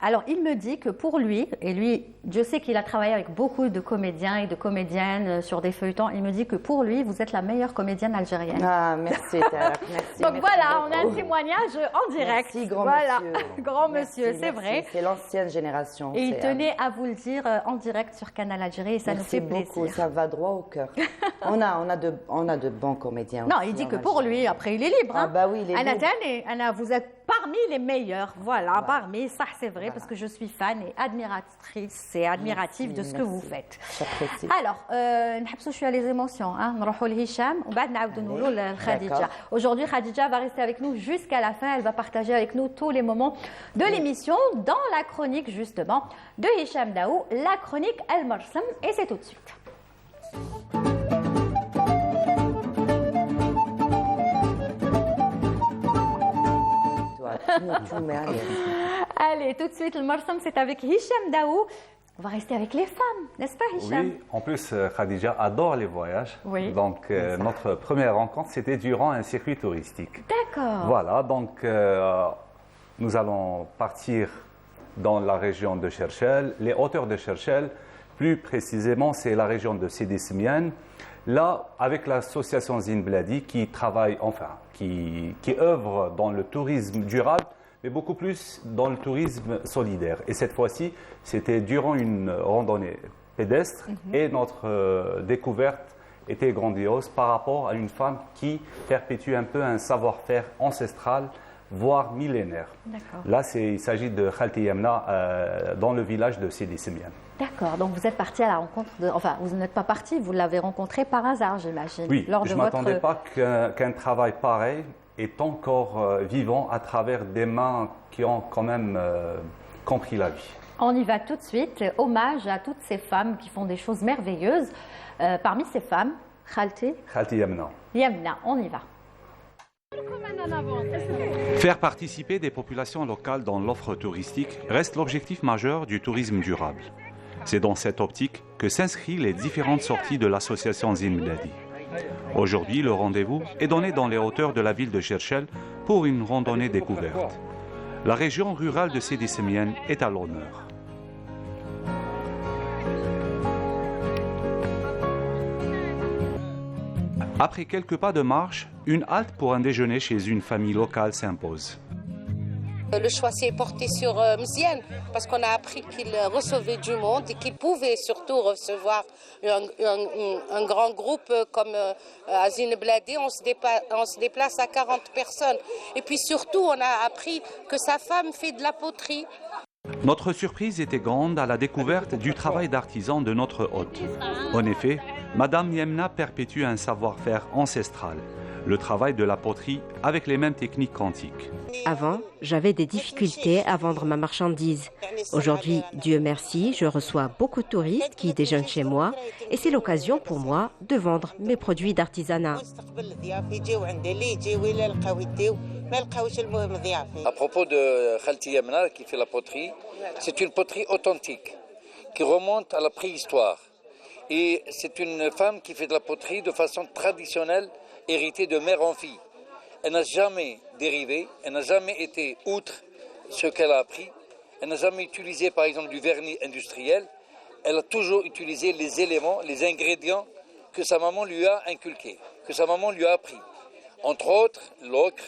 Alors, il me dit que pour lui, et lui, je sais qu'il a travaillé avec beaucoup de comédiens et de comédiennes sur des feuilletons, il me dit que pour lui, vous êtes la meilleure comédienne algérienne. Ah, merci, Tarek, merci. Donc voilà, on a un témoignage en direct. Merci, grand monsieur. Grand monsieur, c'est vrai. C'est l'ancienne génération. Et il tenait à vous le dire en direct sur Canal Algérie, et ça nous fait plaisir. Beaucoup, ça va droit au cœur. on a de bons comédiens. Non, il dit que pour lui, après, il est libre. Ah bah oui, il est libre. Anna, vous êtes parmi les meilleurs, voilà, parmi, ça c'est vrai, parce que je suis fan et admiratrice et admirative de ce que vous faites. Alors, نحبسوا شويه les émotions, hein. نروحوا لهشام وبعد نعاودوا نقولوا لخديجة. Aujourd'hui, Khadija va rester avec nous jusqu'à la fin, elle va partager avec nous tous les moments de l'émission dans la chronique justement de Hicham Daou, la chronique El Marsam, et c'est tout de suite. Allez, tout de suite, le Marsam, c'est avec Hicham Daou. On va rester avec les femmes, n'est-ce pas, Hicham? Oui, en plus, Khadija adore les voyages. Oui. Donc, notre première rencontre, c'était durant un circuit touristique. D'accord. Voilà, donc, nous allons partir dans la région de Cherchel, les hauteurs de Cherchel. Plus précisément, c'est la région de Sidi Smiane. Là, avec l'association Zine Bladi qui travaille, enfin, qui œuvre dans le tourisme durable, mais beaucoup plus dans le tourisme solidaire. Et cette fois-ci, c'était durant une randonnée pédestre et notre découverte était grandiose par rapport à une femme qui perpétue un peu un savoir-faire ancestral, voire millénaire. Là, il s'agit de Khalti Yamna dans le village de Sidi Smiane. D'accord, donc vous êtes parti à la rencontre de... Enfin, vous n'êtes pas parti, vous l'avez rencontré par hasard, j'imagine. Oui, je ne m'attendais pas qu'un travail pareil est encore vivant à travers des mains qui ont quand même compris la vie. On y va tout de suite. Hommage à toutes ces femmes qui font des choses merveilleuses. Parmi ces femmes, Khalti Yamna. Yamna, on y va. Faire participer des populations locales dans l'offre touristique reste l'objectif majeur du tourisme durable. C'est dans cette optique que s'inscrivent les différentes sorties de l'association Zine Bladi. Aujourd'hui, le rendez-vous est donné dans les hauteurs de la ville de Cherchel pour une randonnée découverte. La région rurale de Sidi Smiane est à l'honneur. Après quelques pas de marche, une halte pour un déjeuner chez une famille locale s'impose. Le choix s'est porté sur Mziane parce qu'on a appris qu'il recevait du monde et qu'il pouvait surtout recevoir un grand groupe comme à Zine Bladi. On se déplace à 40 personnes. Et puis surtout, on a appris que sa femme fait de la poterie. Notre surprise était grande à la découverte du travail d'artisan de notre hôte. En effet, Madame Yemna perpétue un savoir-faire ancestral, le travail de la poterie avec les mêmes techniques qu'antiques. Avant, j'avais des difficultés à vendre ma marchandise. Aujourd'hui, Dieu merci, je reçois beaucoup de touristes qui déjeunent chez moi et c'est l'occasion pour moi de vendre mes produits d'artisanat. À propos de Khalti Yemna qui fait la poterie, c'est une poterie authentique qui remonte à la préhistoire. Et c'est une femme qui fait de la poterie de façon traditionnelle, héritée de mère en fille. Elle n'a jamais dérivé, elle n'a jamais été outre ce qu'elle a appris. Elle n'a jamais utilisé par exemple du vernis industriel. Elle a toujours utilisé les éléments, les ingrédients que sa maman lui a inculqués, que sa maman lui a appris. Entre autres, l'ocre,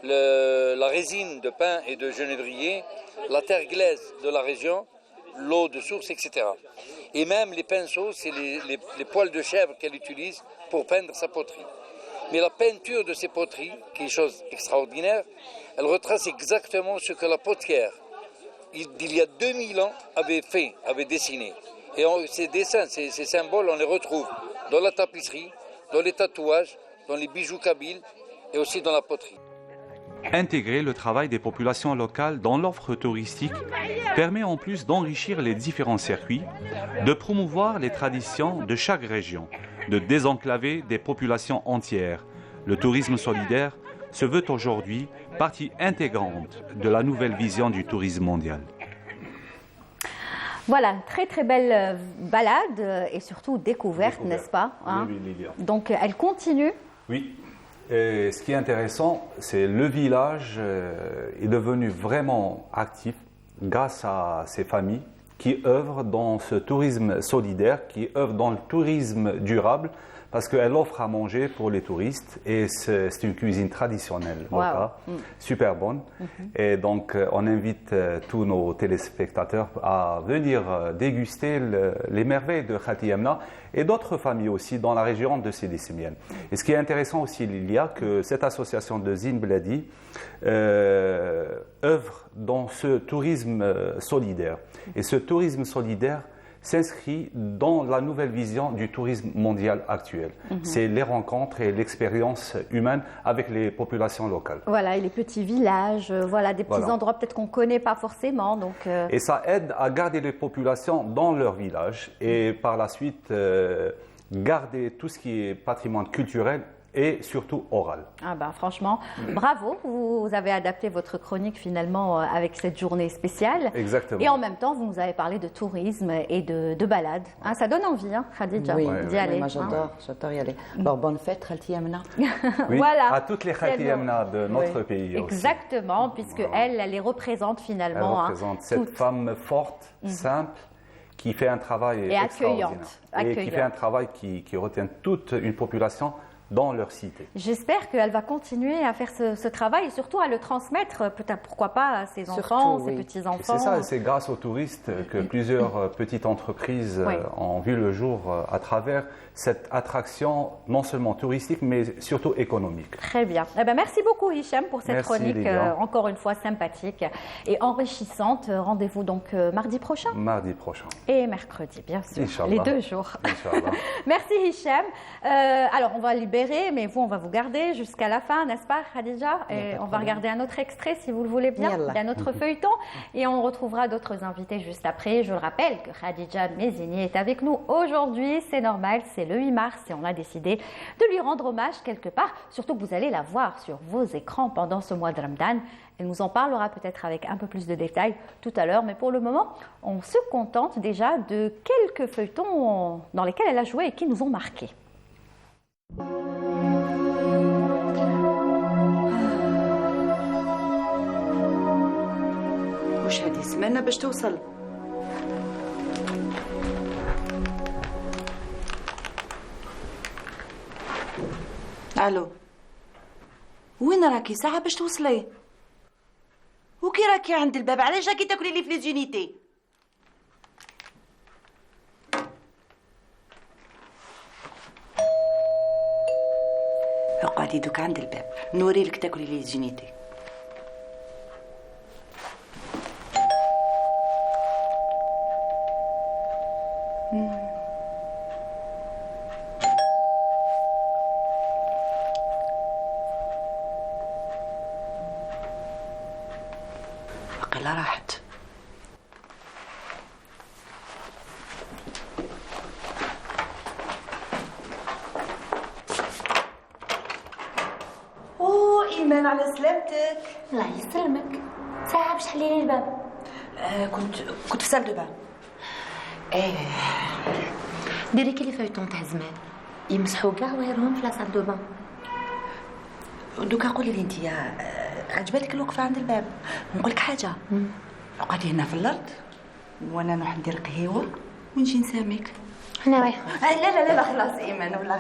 la résine de pin et de genévrier, la terre glaise de la région, l'eau de source, etc. Et même les pinceaux, c'est les poils de chèvre qu'elle utilise pour peindre sa poterie. Mais la peinture de ces poteries, qui est chose extraordinaire, elle retrace exactement ce que la potière, il y a 2000 ans, avait dessiné. Et ces dessins, ces symboles, on les retrouve dans la tapisserie, dans les tatouages, dans les bijoux kabyles et aussi dans la poterie. Intégrer le travail des populations locales dans l'offre touristique permet en plus d'enrichir les différents circuits, de promouvoir les traditions de chaque région, de désenclaver des populations entières. Le tourisme solidaire se veut aujourd'hui partie intégrante de la nouvelle vision du tourisme mondial. Voilà, très très belle balade et surtout découverte, n'est-ce pas, hein? Oui, Lilia. Donc elle continue. Oui. Et ce qui est intéressant, c'est le village est devenu vraiment actif grâce à ces familles qui œuvrent dans ce tourisme solidaire, qui œuvrent dans le tourisme durable, parce qu'elle offre à manger pour les touristes et c'est une cuisine traditionnelle locale, super bonne. Et donc on invite tous nos téléspectateurs à venir déguster les merveilles de Khalti Yemna et d'autres familles aussi dans la région de Sidi Simiane. Et ce qui est intéressant aussi, il y a que cette association de Zine Bladi œuvre dans ce tourisme solidaire. Et ce tourisme solidaire s'inscrit dans la nouvelle vision du tourisme mondial actuel. C'est les rencontres et l'expérience humaine avec les populations locales. Voilà, et les petits villages, voilà, des petits endroits peut-être qu'on ne connaît pas forcément. Donc, Et ça aide à garder les populations dans leur village et par la suite garder tout ce qui est patrimoine culturel et surtout oral. Ah ben, franchement, bravo, vous avez adapté votre chronique finalement avec cette journée spéciale. Exactement. Et en même temps, vous nous avez parlé de tourisme et de balade. Hein, ça donne envie, hein, Khadija, d'y aller. Moi j'adore y aller. Alors bonne fête, Khalti Yemna. Oui, voilà. à toutes les Khalti Yemna de notre pays aussi. Exactement, puisque elle les représente finalement. Elle représente cette femme forte, simple, qui fait un travail et extraordinaire. accueillante. Et qui fait un travail qui retient toute une population dans leur cité. J'espère qu'elle va continuer à faire ce travail et surtout à le transmettre, peut-être pourquoi pas à ses enfants, ses petits-enfants. C'est ça, c'est grâce aux touristes que plusieurs petites entreprises ont vu le jour à travers cette attraction non seulement touristique mais surtout économique. Très bien. Eh ben, merci beaucoup Hicham pour cette chronique encore une fois sympathique et enrichissante. Rendez-vous donc mardi prochain. Mardi prochain. Et mercredi, bien sûr. Inch'Allah. Les 2 jours. Inch'Allah. Merci Hicham. Alors on va libérer, mais vous on va vous garder jusqu'à la fin, n'est-ce pas Khadija? Et on va regarder un autre extrait si vous le voulez bien. Il y a notre feuilleton et on retrouvera d'autres invités juste après. Je le rappelle que Khadija Mezini est avec nous aujourd'hui. C'est normal, c'est le 8 mars et on a décidé de lui rendre hommage quelque part. Surtout que vous allez la voir sur vos écrans pendant ce mois de Ramadan. Elle nous en parlera peut-être avec un peu plus de détails tout à l'heure, mais pour le moment, on se contente déjà de quelques feuilletons dans lesquels elle a joué et qui nous ont marqués. وش هذه سمانة باش توصل؟ الو وين راكي ساعة باش توصلي؟ وكي راكي عند الباب علاش راكي تاكلي لي في لي زونيتي؟ اقعدي دوك عند الباب نوريلك تاكلي لي زونيتي. وقيلا راحت. إيمان على سلامتك. الله يسلمك. ساعة باش تحلي لي الباب. كنت في سال دو بان. ديري كي لي فايتون تاع زمان يمسحوا كاع ويرهم في لاصال دو بان. دوكا قولي لي انت عجبتك الوقفه عند الباب؟ نقول لك حاجه، اقعدي هنا في الارض وانا نروح ندير قهيوه ونجي نساميك. انا رايحه. لا خلاص ايمان والله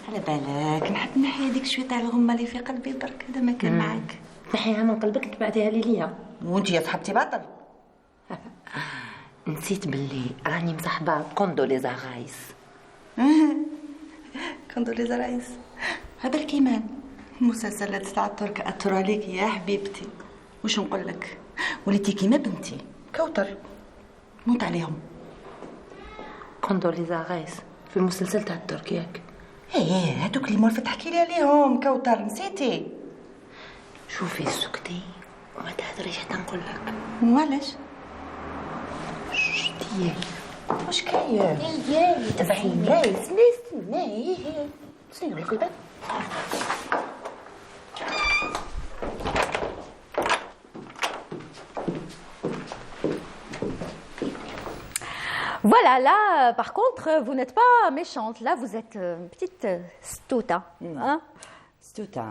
على بالك نحب نحي هذيك شويه تاع الغمه اللي في قلبي برك هذا ما كان معاك. نحيها من قلبك تبعتيها لي ليا. وانت يا صاحبتي باطل. نسيت باللي راني مصاحبه كوندوليزا غايس. كوندوليزا رايس هذا الكيمان المسلسلات تاع الترك اثروا عليك يا حبيبتي. واش نقول لك وليتي كيما بنتي كوثر موت عليهم. كوندوليزا غايس في المسلسل تاع الترك ياك؟ ايه هذوك اللي مولفه تحكي لي عليهم كوثر نسيتي. شوفي سكتي وما تهدريش حتى نقول لك. وعلاش؟ ديالي واش كاين؟ ديالي تبعيني. لا استناي سيروا لك الباب. Voilà, là, par contre, vous n'êtes pas méchante. Là, vous êtes une petite stouta. Hein? Stouta.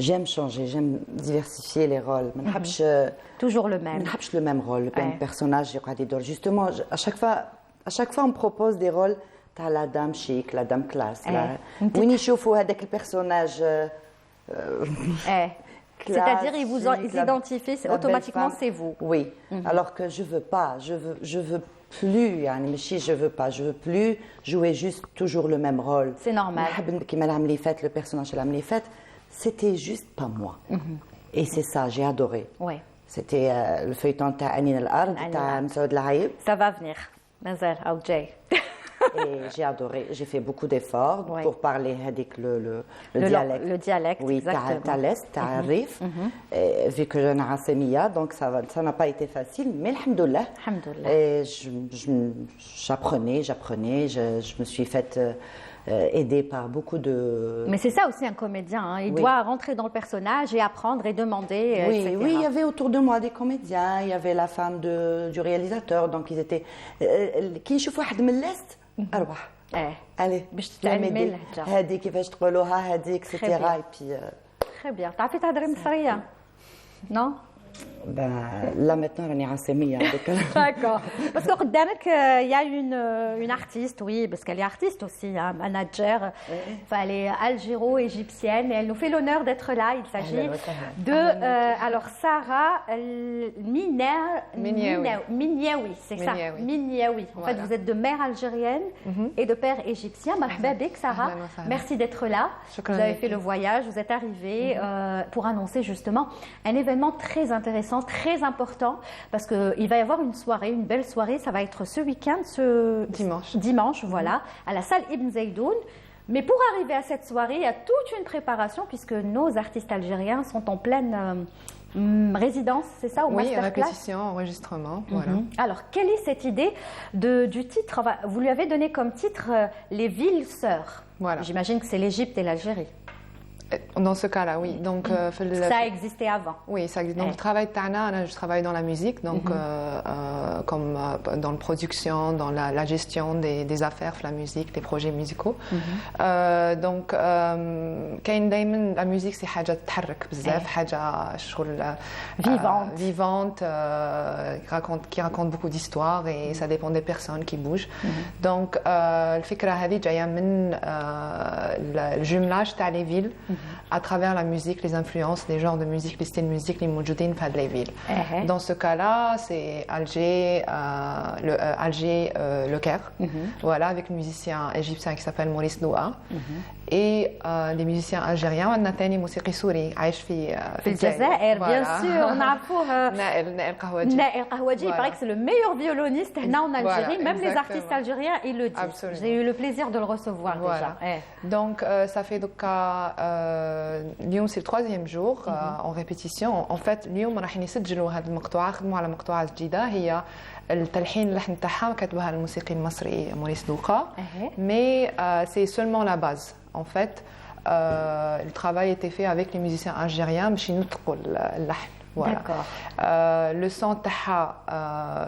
J'aime changer, j'aime diversifier les rôles. Toujours le même. Le même rôle, le même personnage. Justement, à chaque fois, on me propose des rôles. T'as la dame chic, la dame classe. Winnie Choufou, avec le personnage. C'est-à-dire, ils identifient automatiquement, c'est vous. Oui. Alors que je veux pas. Je veux plus. Je veux plus jouer juste toujours le même rôle. C'est normal. Le personnage de l'âme fait. C'était juste pas moi. Et c'est ça, j'ai adoré. Ouais. C'était le feuilleton de Anine Al-Ard, de Msaoud Lahaïb. Ça va venir. Mazel, Aoudjay. Et j'ai adoré. J'ai fait beaucoup d'efforts pour parler avec le dialecte. Le dialecte, oui, exactement. T'as l'Est, t'as Rif. Vu que je suis Assemia, donc ça n'a pas été facile. Mais alhamdoulilah. Et j'apprenais. Je me suis faite aidée par beaucoup de... Mais c'est ça aussi un comédien. Hein. Il doit rentrer dans le personnage et apprendre et demander, etc. Oui, il y avait autour de moi des comédiens. Il y avait la femme du réalisateur. Donc ils étaient... Qui je vois de l'Est أروح. Allez, باش تتعلمي اللهجة. هذه كيفاش تقولوها هذه etc. et puis Très bien. تعرفي تهضري مصرية؟ Non? Là maintenant, on est Assemia. D'accord. Parce que قدامك, il y a une artiste, oui, parce qu'elle est artiste aussi, un manager. Enfin, elle est algéro-égyptienne et elle nous fait l'honneur d'être là. Il s'agit de alors Sarah Minyaoui, c'est ça. Minyaoui. En fait, vous êtes de mère algérienne et de père égyptien. Marhaba bik, Sarah. Merci d'être là. Vous avez fait le voyage, vous êtes arrivée pour annoncer justement un événement très intéressant, très important, parce qu'il va y avoir une soirée, une belle soirée, ça va être ce week-end, ce dimanche, voilà, à la salle Ibn Zaydoun. Mais pour arriver à cette soirée, il y a toute une préparation, puisque nos artistes algériens sont en pleine résidence, c'est ça, ou masterclass ? Répétition, enregistrement, voilà. Alors, quelle est cette idée du titre ? Vous lui avez donné comme titre Les villes sœurs. Voilà. J'imagine que c'est l'Égypte et l'Algérie. Dans ce cas-là, oui. Donc, ça a existé avant. Oui, ça existe. Donc, le travail de Tana, je travaille dans la musique, donc comme dans la production, dans la gestion des affaires, la musique, des projets musicaux. Donc, la musique, c'est حاجة تحرك بزاف, حاجة شغل vivante, qui raconte beaucoup d'histoires et ça dépend des personnes qui bougent. Donc, الفكرة هذه جاية من الجملage تاع les villes. à travers la musique, les influences, les genres de musique, les styles de musique, les موجودين في les villes. Dans ce cas-là, c'est Alger, Le Caire, voilà, avec un musicien égyptien qui s'appelle Maurice Loua. Et des musiciens algériens. On a ثاني موسيقي سوري عايش في الجزائر. Bien sûr, نعرفوه. نائل قهوجي. نائل قهوجي, il paraît que c'est le meilleur violoniste هنا en Algérie. Même les artistes algériens, ils le disent. J'ai eu le plaisir de le recevoir déjà. Donc ça fait donc اليوم c'est le 3e jour en répétition. En fait اليوم راح يسجلوا هذه المقطوعة، خدموا على مقطوعة جديدة هي التلحين اللحن تاعها كتبها الموسيقي المصري موريس لوقا. Mais c'est seulement la base. En fait, le travail était fait avec les musiciens algériens باش ينطقوا اللحن. Voilà. Le son taha,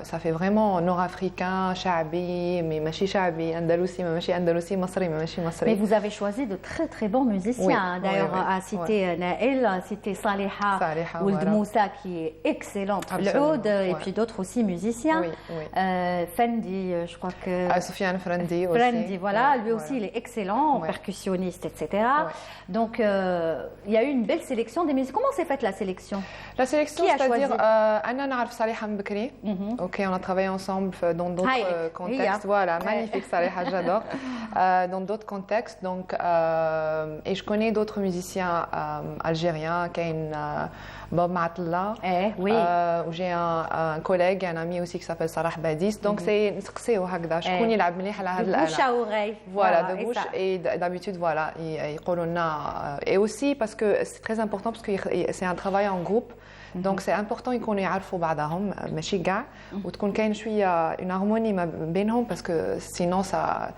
ça fait vraiment nord-africain, chabi, mais machi chabi, andalousi, mais machi andalousi, masri, mais machi masri. Mais vous avez choisi de très très bons musiciens. D'ailleurs, à citer Naël, à citer Saliha, Ould Moussa qui est excellente, l'oud, et puis d'autres aussi musiciens. Fendi, je crois que. Sofiane Fendi aussi. Fendi, voilà, lui aussi il est excellent, percussionniste, etc. Donc il y a eu une belle sélection des musiciens. Comment s'est faite la sélection? La sélection, c'est-à-dire, Anna Narf Saliha Mbekri. Ok, on a travaillé ensemble dans d'autres contextes. Voilà, magnifique Saliha, j'adore. Dans d'autres contextes. Donc, et je connais d'autres musiciens algériens, Bob Matla. Où j'ai un collègue, un ami aussi qui s'appelle Sarah Badis. Donc, c'est au Hagda. Je connais la bouche à oreille. Voilà, de bouche. Et d'habitude, voilà, et aussi parce que c'est très important, parce que c'est un travail en groupe. Donc c'est important يكونوا يعرفوا بعضهم ماشي كاع وتكون كاين شويه une harmonie ما بينهم parce que sinon ça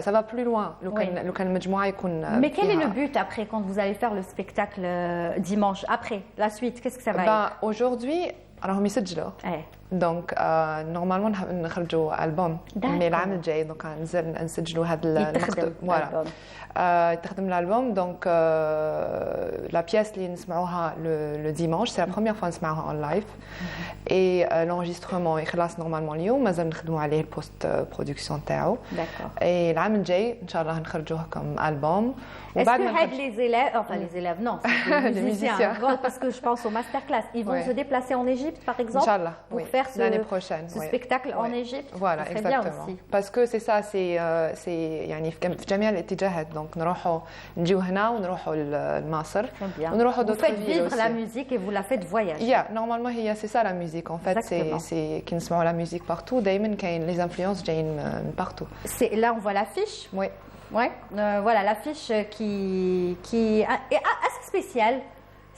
va plus loin لو كان المجموعه يكون. Mais quel est le but après quand vous allez faire le spectacle dimanche après la suite qu'est-ce que ça va être? Aujourd'hui راهم يسجلوا. دونك نورمالمون نخرجوا البوم مي العام الجاي دونك نسجلوا هذا المقطع. فوالا تخدم الالبوم دونك لا بياس اللي نسمعوها لو ديمانش سي لا بروميير فوا نسمعوها اون لايف اي لونجسترومون يخلص نورمالمون اليوم مازال نخدموا عليه البوست برودكسيون تاعو. اي العام الجاي ان شاء الله نخرجوه كم البوم. Est-ce que les élèves, enfin les élèves, non, c'est des musiciens, parce que je pense aux masterclass, ils vont se déplacer en Égypte, par exemple, pour faire ce spectacle en Égypte. Voilà, exactement. Parce que c'est ça, c'est يعني في جميع الاتجاهات. Donc نروحوا نجيو هنا ونروحوا لمصر ونروحوا d'autres villes. Vous faites vivre la musique et vous la faites voyager. Normalement c'est ça la musique. En fait, c'est qui نسمعوا la musique partout. دايما كاين les influences جايين من partout. Là on voit l'affiche. Oui. Ouais, voilà l'affiche qui est assez spéciale.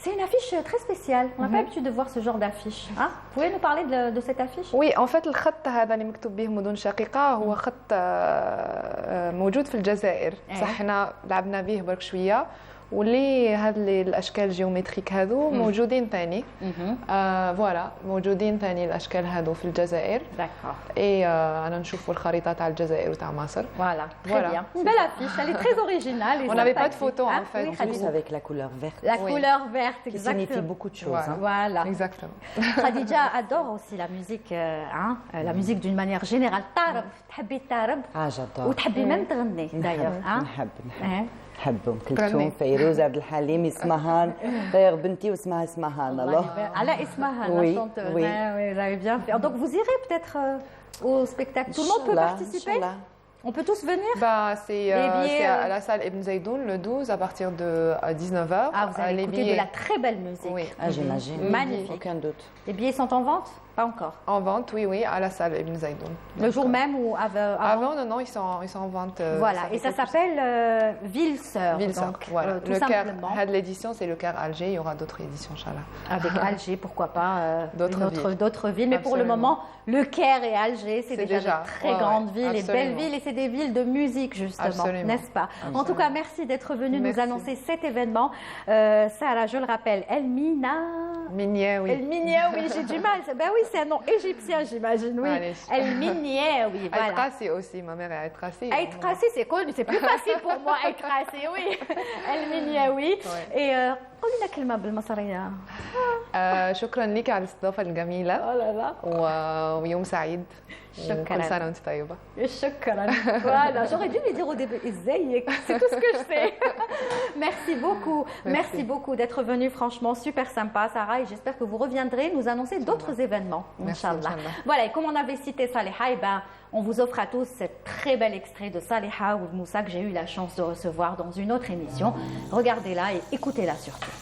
C'est une affiche très spéciale. On n'a pas l'habitude de voir ce genre d'affiche. Hein? Vous pouvez nous parler de cette affiche? Oui, en fait الخط هذا اللي مكتوب به مدن شقيقة هو خط موجود في الجزائر. صح احنا لعبنا به برك شوية. واللي هاد الاشكال الجيومتريك هذو موجودين ثاني فوالا موجودين ثاني الاشكال هذو في الجزائر. داكور. اي انا نشوفوا الخريطه تاع الجزائر وتاع مصر. Voilà, très bien. Une belle affiche, elle est très originale. On n'avait pas de photos en fait. Juste avec la couleur verte. La couleur verte, exactement. Qui signifie beaucoup de choses. Voilà. Exactement. Khadija adore aussi la musique, la musique d'une manière générale. Tarab, تحبي التارب. j'adore. وتحبي même تغني d'ailleurs. نحب. نحب ام كلثوم فيروز عبد الحليم اسمهان غير بنتي واسمها اسمهان الله على اسمهان la chanteuse. Oui, j'avais bien fait. Donc vous irez peut-être au spectacle. Tout le monde peut participer. On peut tous venir? C'est à la salle Ibn Zaidoun le 12 à partir de 19h. Ah, vous allez écouter de la très belle musique. Oui. J'imagine. Magnifique. Aucun doute. Les billets sont en vente? Pas encore. En vente, oui, à la salle Ibn Zaidoun. Le jour même ou avant? Avant, non, ils sont en vente. Voilà, et ça s'appelle Ville Sœur. Ville Sœur, voilà. Tout simplement. L'édition, c'est le Caire Alger. Il y aura d'autres éditions, Inch'Allah. Avec Alger, pourquoi pas d'autres villes. Mais Absolument. pour le moment, le Caire et Alger, c'est déjà de très grandes villes et belles villes. Et c'est des villes de musique, justement, n'est-ce pas? En tout cas, merci d'être venu nous annoncer cet événement. Sarah, je le rappelle, Elmina. Minia, oui. Elminia, oui, j'ai du mal. Ben oui, c'est un nom égyptien, j'imagine, oui. Elminia, oui, voilà. Aït-Tracé aussi, ma mère est Aït-Tracé. Aït-Tracé, c'est cool, mais c'est plus facile pour moi, Aït-Tracé, oui. Elminia, oui. Et قولي لنا كلمة بالمصرية. شكرا لك على الاستضافة الجميلة. ويوم سعيد. شكرا. كل سنة وانت طيبة. شكرا. Voilà, j'aurais dû lui dire au début ازيك. C'est tout ce que je sais. Merci beaucoup. Merci beaucoup d'être venu, franchement super sympa Sarah, et j'espère que vous reviendrez nous annoncer d'autres événements. Inch'Allah. Voilà, et comme on avait cité Saliha, et ben on vous offre à tous ce très bel extrait de Saliha ou de Moussa que j'ai eu la chance de recevoir dans une autre émission. Regardez-la et écoutez-la surtout.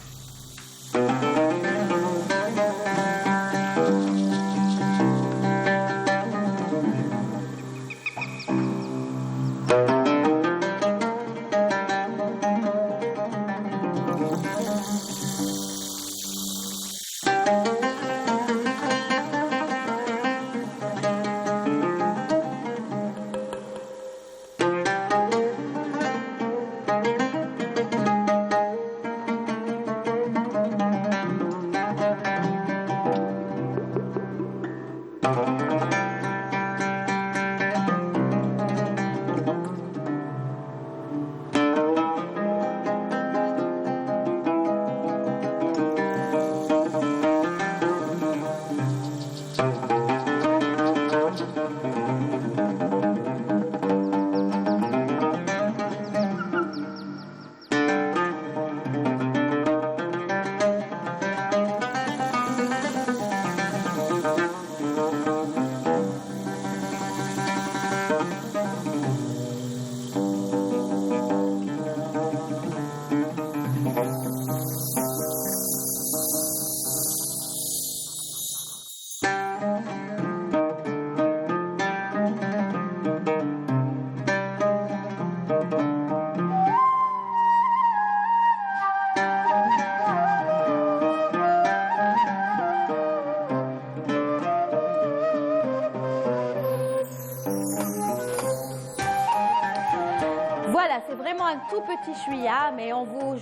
Un tout petit chouïa, mais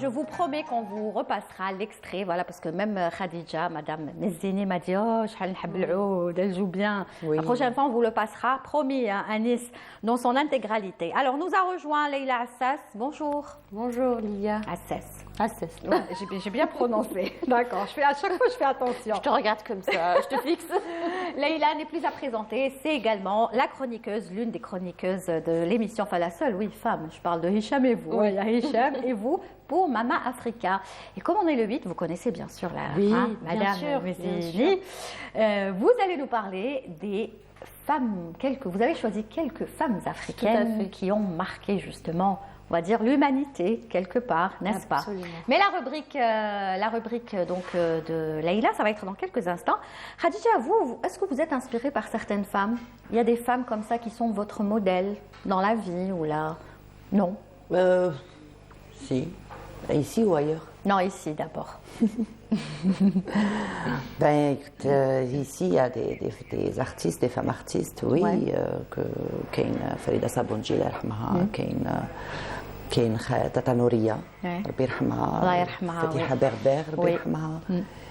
je vous promets qu'on vous repassera l'extrait, voilà, parce que même Khadija, Madame Mezzini m'a dit oh, elle joue bien. Oui. La prochaine fois, on vous le passera, promis, hein, à Nice, dans son intégralité. Alors, nous a rejoint Leïla Assas. Bonjour. Bonjour, Lilia. Assas. Assas. Ouais, j'ai bien prononcé. D'accord. À chaque fois, je fais attention. Je te regarde comme ça, je te fixe. Leïla n'est plus à présenter. C'est également la chroniqueuse, l'une des chroniqueuses de l'émission. Enfin, la seule, oui, femme. Je parle de Hicham et vous. Oui, il y a Hicham et vous pour Mama Africa. Et comme on est le 8, vous connaissez bien sûr Madame Mezzini. Vous allez nous parler des femmes, vous avez choisi quelques femmes africaines qui ont marqué justement, on va dire, l'humanité quelque part, n'est-ce pas? Mais la rubrique donc de Leïla, ça va être dans quelques instants. Khadija, est-ce que vous êtes inspirée par certaines femmes? Il y a des femmes comme ça qui sont votre modèle dans la vie ou là? Non. Si. Ici ou ailleurs? Non, ici d'abord. Ben, écoute, ici, il y a des artistes, des femmes artistes, oui, كاين فريدة صابونجي الله يرحمها، كاين تاتا نورية ربي يرحمها، الله يرحمها، فتيحة بربر ربي يرحمها.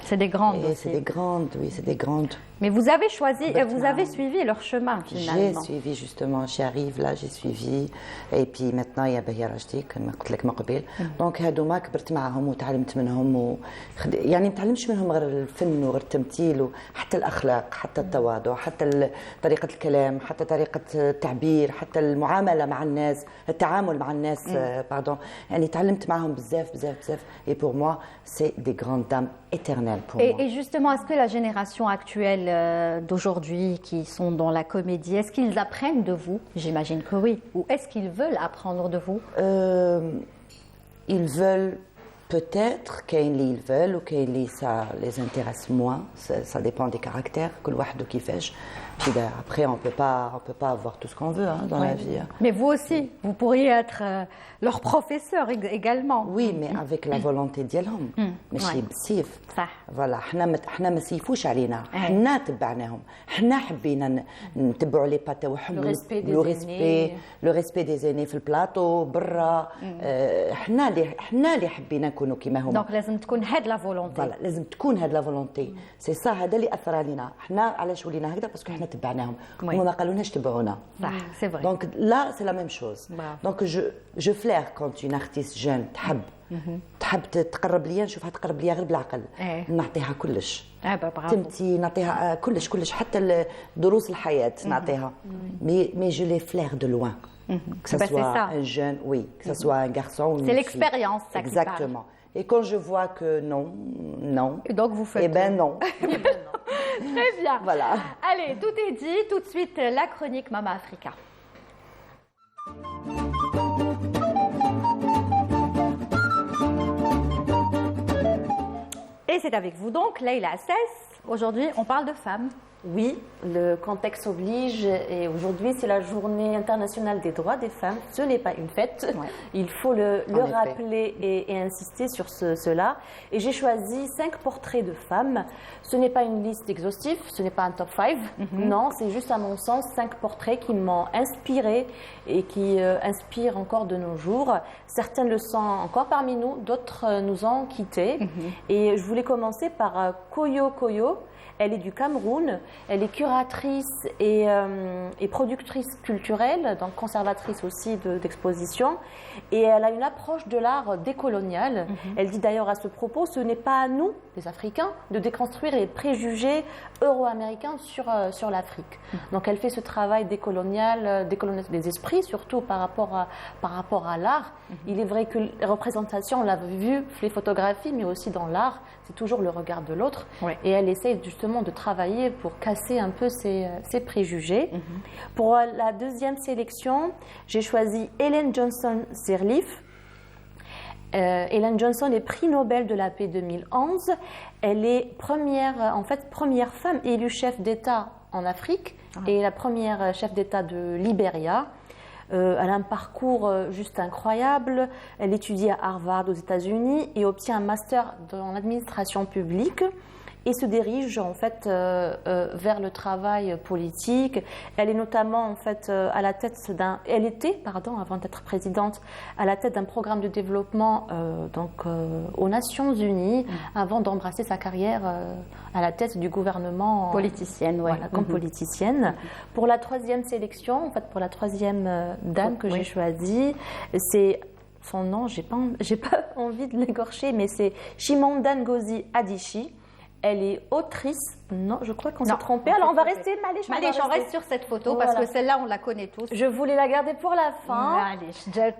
C'est des grandes aussi. C'est des grandes, oui, c'est des grandes. Mais vous avez choisi, vous avez suivi leur chemin finalement. J'ai suivi justement, j'y arrive là, j'ai suivi. Et puis maintenant il y a Bahia Rajdi كما قلت لك من قبل. دونك هادوما كبرت معهم وتعلمت منهم يعني ما تعلمش منهم غير الفن وغير التمثيل وحتى الأخلاق، حتى التواضع، حتى طريقة الكلام، حتى طريقة التعبير، حتى المعاملة مع الناس، التعامل مع الناس، باردون. يعني تعلمت معهم بزاف بزاف بزاف. Et pour moi, c'est des grandes dames éternelles pour moi. Et justement, est-ce que la génération actuelle d'aujourd'hui qui sont dans la comédie, est-ce qu'ils apprennent de vous? J'imagine que oui. Ou est-ce qu'ils veulent apprendre de vous? Ils veulent peut-être, qu'ils veulent ou qu'ils ça les intéresse moins. Ça dépend des caractères. كل واحد كيفاش. Puis après, on peut pas avoir tout ce qu'on veut dans la vie. Mais vous aussi, vous pourriez être leur professeur également. Oui, mais avec la volonté ديالهم. ماشي بسيف. صح. فوالا حنا ما سيفوش علينا، حنا تبعناهم، حنا حبينا نتبعوا لي با تاعهم. لو ريسبي دي زيني في البلاطو برا. حنا اللي حبينا نكونوا كيما هما. دونك لازم تكون هاد لا فولونتي. فوالا لازم تكون هاد لا فولونتي. سي سا هذا اللي اثر علينا، حنا علاش ولينا هكذا باسكو حنا تبعناهم، هما ما قالوناش تبعونا. صح، سي فري. دونك لا سي لا ميم شوز. دونك جو فلير كونت اون ارتيست جون تحب تحب تقرب ليا نشوفها تقرب ليا غير بالعقل نعطيها كلش تمتي نعطيها كلش حتى دروس الحياة نعطيها مي جو لي فلير دو لوان que ça soit un jeune que ça soit un garçon ou une fille. C'est l'expérience ça qui parle. Exactement. Et quand je vois que non. Et donc vous faites. Eh ben non. Très bien. Voilà. Allez, tout est dit. Tout de suite, la chronique Mama Africa. Et c'est avec vous donc, Leïla Assès. Aujourd'hui, on parle de femmes. Oui, le contexte oblige et aujourd'hui c'est la journée internationale des droits des femmes. Ce n'est pas une fête, il faut le rappeler et insister sur cela. Et j'ai choisi 5 portraits de femmes. Ce n'est pas une liste exhaustive, ce n'est pas un top 5. Non, c'est juste à mon sens 5 portraits qui m'ont inspirée et qui inspirent encore de nos jours. Certaines le sont encore parmi nous, d'autres nous ont quittés. Et je voulais commencer par Koyo Koyo. Elle est du Cameroun, elle est curatrice et productrice culturelle, donc conservatrice aussi d'expositions. Et elle a une approche de l'art décolonial. Elle dit d'ailleurs à ce propos, ce n'est pas à nous, les Africains, de déconstruire les préjugés euro-américains sur l'Afrique. Donc elle fait ce travail décolonial des esprits, surtout par rapport à l'art. Il est vrai que les représentations, on l'a vu, les photographies, mais aussi dans l'art, c'est toujours le regard de l'autre. Et elle essaie justement de travailler pour casser un peu ces préjugés. Pour la deuxième sélection, j'ai choisi Ellen Johnson Sirleaf. Ellen Johnson est prix Nobel de la paix 2011. Elle est première femme élue chef d'État en Afrique et la première chef d'État de Libéria. Elle a un parcours juste incroyable. Elle étudie à Harvard aux États-Unis et obtient un master dans l'administration publique et se dirige en fait vers le travail politique. Elle est notamment en fait à la tête elle était avant d'être présidente à la tête d'un programme de développement aux Nations Unies avant d'embrasser sa carrière à la tête du gouvernement politicienne, comme politicienne. Pour la troisième sélection, en fait pour la troisième dame que j'ai choisie, c'est son nom, j'ai pas envie de l'écorcher, mais c'est Chimamanda Ngozi Adichie. Elle est autrice. Non, je crois qu'on s'est trompé. Alors on va rester. On reste sur cette photo parce que celle-là on la connaît tous. Je voulais la garder pour la fin.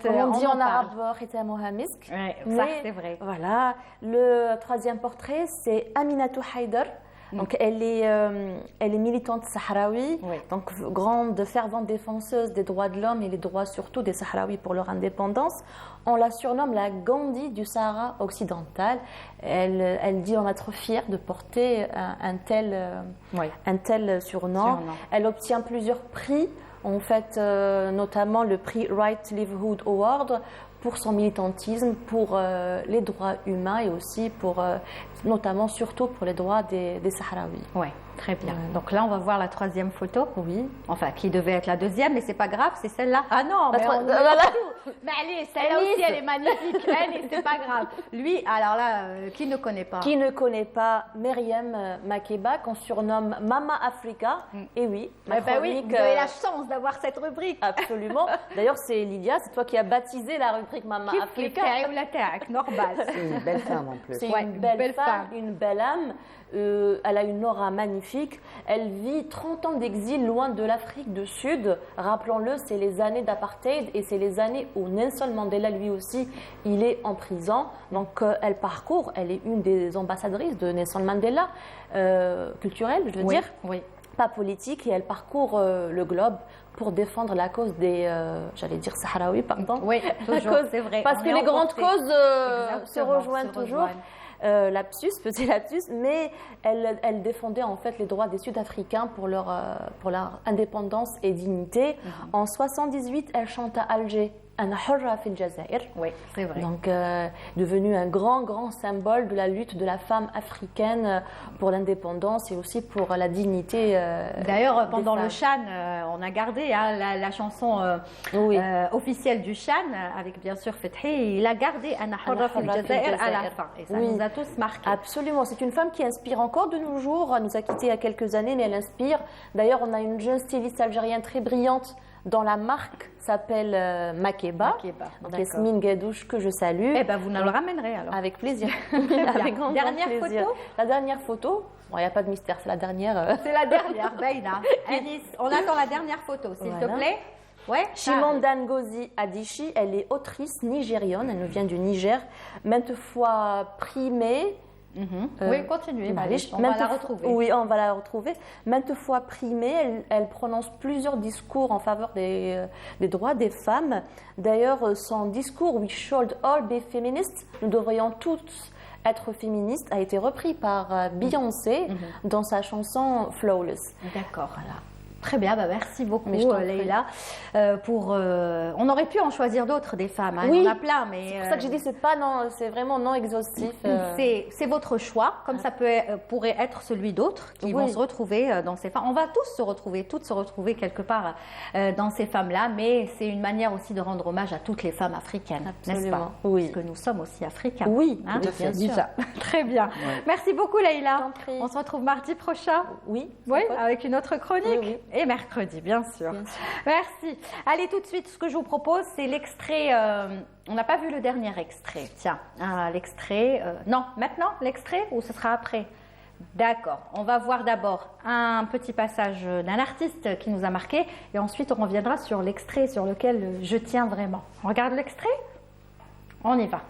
Comme on dit en arabe, Khita Mohamisk. Ça c'est vrai. Voilà. Le troisième portrait, c'est Aminatou Haïdar. Donc elle est militante sahraoui, donc grande, fervente défenseuse des droits de l'homme et les droits surtout des Sahraouis pour leur indépendance. On la surnomme la Gandhi du Sahara occidental. Elle dit on est trop fière de porter un tel surnom. Elle obtient plusieurs prix, en fait notamment le prix Right Livelihood Award pour son militantisme, pour les droits humains et aussi pour, notamment surtout pour les droits des Sahraouis. Oui, très bien. Donc là, on va voir la troisième photo. Oui. Enfin, qui devait être la deuxième, mais c'est pas grave, c'est celle-là. Ah non, mais mais allez, celle-là aussi, elle est magnifique. Allez, c'est pas grave. Lui, alors là, qui ne connaît pas? Qui ne connaît pas Myriam Makeba, qu'on surnomme Mama Africa? Et oui, ma chronique, vous avez la chance d'avoir cette rubrique. Absolument. D'ailleurs, c'est Lydia, c'est toi qui as baptisé la rubrique Mama Africa. Normal. C'est une belle femme en plus. C'est une belle femme, une belle âme. Elle a une aura magnifique. Elle vit 30 ans d'exil loin de l'Afrique du Sud. Rappelons-le, c'est les années d'apartheid et c'est les années où Nelson Mandela, lui aussi, il est en prison. Donc, elle est une des ambassadrices de Nelson Mandela, culturelle, je veux dire. Oui. Pas politique, et elle parcourt le globe pour défendre la cause des, j'allais dire Sahraouis, pardon. Oui, toujours, c'est vrai. Parce que les grandes causes se rejoignent toujours. Petit lapsus, mais elle défendait en fait les droits des Sud-Africains pour leur indépendance et dignité. En 78, elle chante à Alger. Oui, c'est vrai. Donc, devenu un grand symbole de la lutte de la femme africaine pour l'indépendance et aussi pour la dignité. D'ailleurs, pendant le Chan, on a gardé la chanson officielle du Chan, avec bien sûr Fethi. Il a gardé Ana Hurra fil Jazair à la fin. Et ça nous a tous marqués. Absolument. C'est une femme qui inspire encore de nos jours. Elle nous a quittés il y a quelques années, mais elle inspire. D'ailleurs, on a une jeune styliste algérienne très brillante, dont la marque s'appelle Makeba. Donc Yasmine Gadouche, que je salue. Eh bien, vous nous le ramènerez alors. Avec plaisir. Avec grand dernière plaisir. photo. La dernière photo. Bon, il n'y a pas de mystère, c'est la dernière. C'est la dernière, Beina. Anis, on attend la dernière photo, s'il te plaît. Ouais, Chimamanda Ngozi Adichie, elle est autrice nigériane, elle nous vient du Niger, maintes fois primée. Oui, continuez, on va la retrouver. Oui, on va la retrouver. Maintes fois primée, elle prononce plusieurs discours en faveur des droits des femmes. D'ailleurs, son discours « We should all be feminists », nous devrions tous être féministes, a été repris par Beyoncé dans sa chanson « Flawless ». D'accord, voilà. Très bien, merci beaucoup Leïla. On aurait pu en choisir d'autres des femmes, hein. Oui. Il y en a plein, mais c'est pour ça que j'ai dit c'est vraiment non exhaustif. C'est votre choix, comme ça pourrait être celui d'autres qui vont se retrouver dans ces femmes. On va tous se retrouver, toutes se retrouver quelque part dans ces femmes-là, mais c'est une manière aussi de rendre hommage à toutes les femmes africaines, n'est-ce pas? Oui. Parce que nous sommes aussi africains. Oui, hein, bien sûr. Ça. Très bien. Ouais. Merci beaucoup Leïla. On se retrouve mardi prochain. Oui. Oui, avec une autre chronique. Oui. Et mercredi, bien sûr. Merci. Allez, tout de suite, ce que je vous propose, c'est l'extrait. On n'a pas vu le dernier extrait. Tiens, l'extrait. Non, maintenant, l'extrait ou ce sera après? D'accord. On va voir d'abord un petit passage d'un artiste qui nous a marqué et ensuite on reviendra sur l'extrait sur lequel je tiens vraiment. On regarde l'extrait? On y va.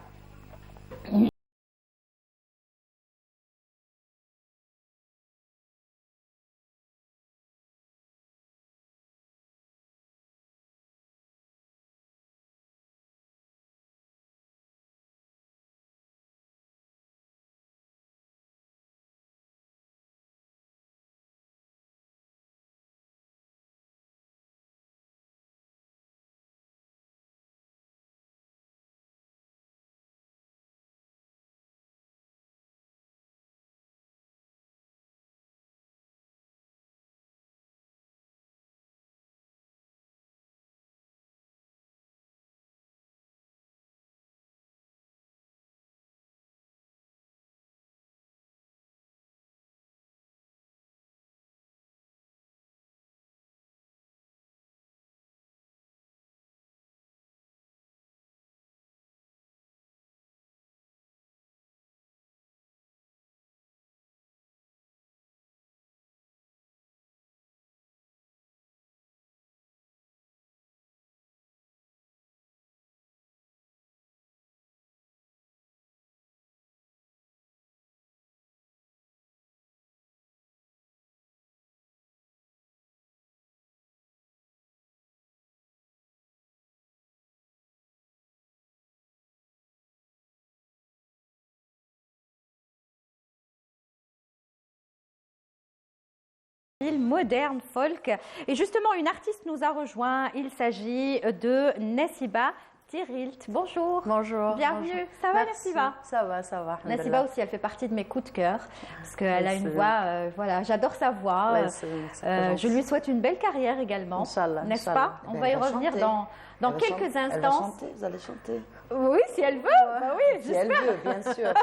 Moderne, folk. Et justement, une artiste nous a rejoint. Il s'agit de Nessiba Tirilt. Bonjour. Bonjour. Bienvenue. Bonjour. Ça va, Nessiba? Ça va, ça va. Nessiba aussi, elle fait partie de mes coups de cœur parce qu'elle a une voix, voilà, j'adore sa voix. Ouais, je lui souhaite une belle carrière également, n'est-ce pas? On va y revenir dans quelques instants. Elle va chanter, vous allez chanter. Oui, si elle veut. Bah oui, si elle veut, bien sûr.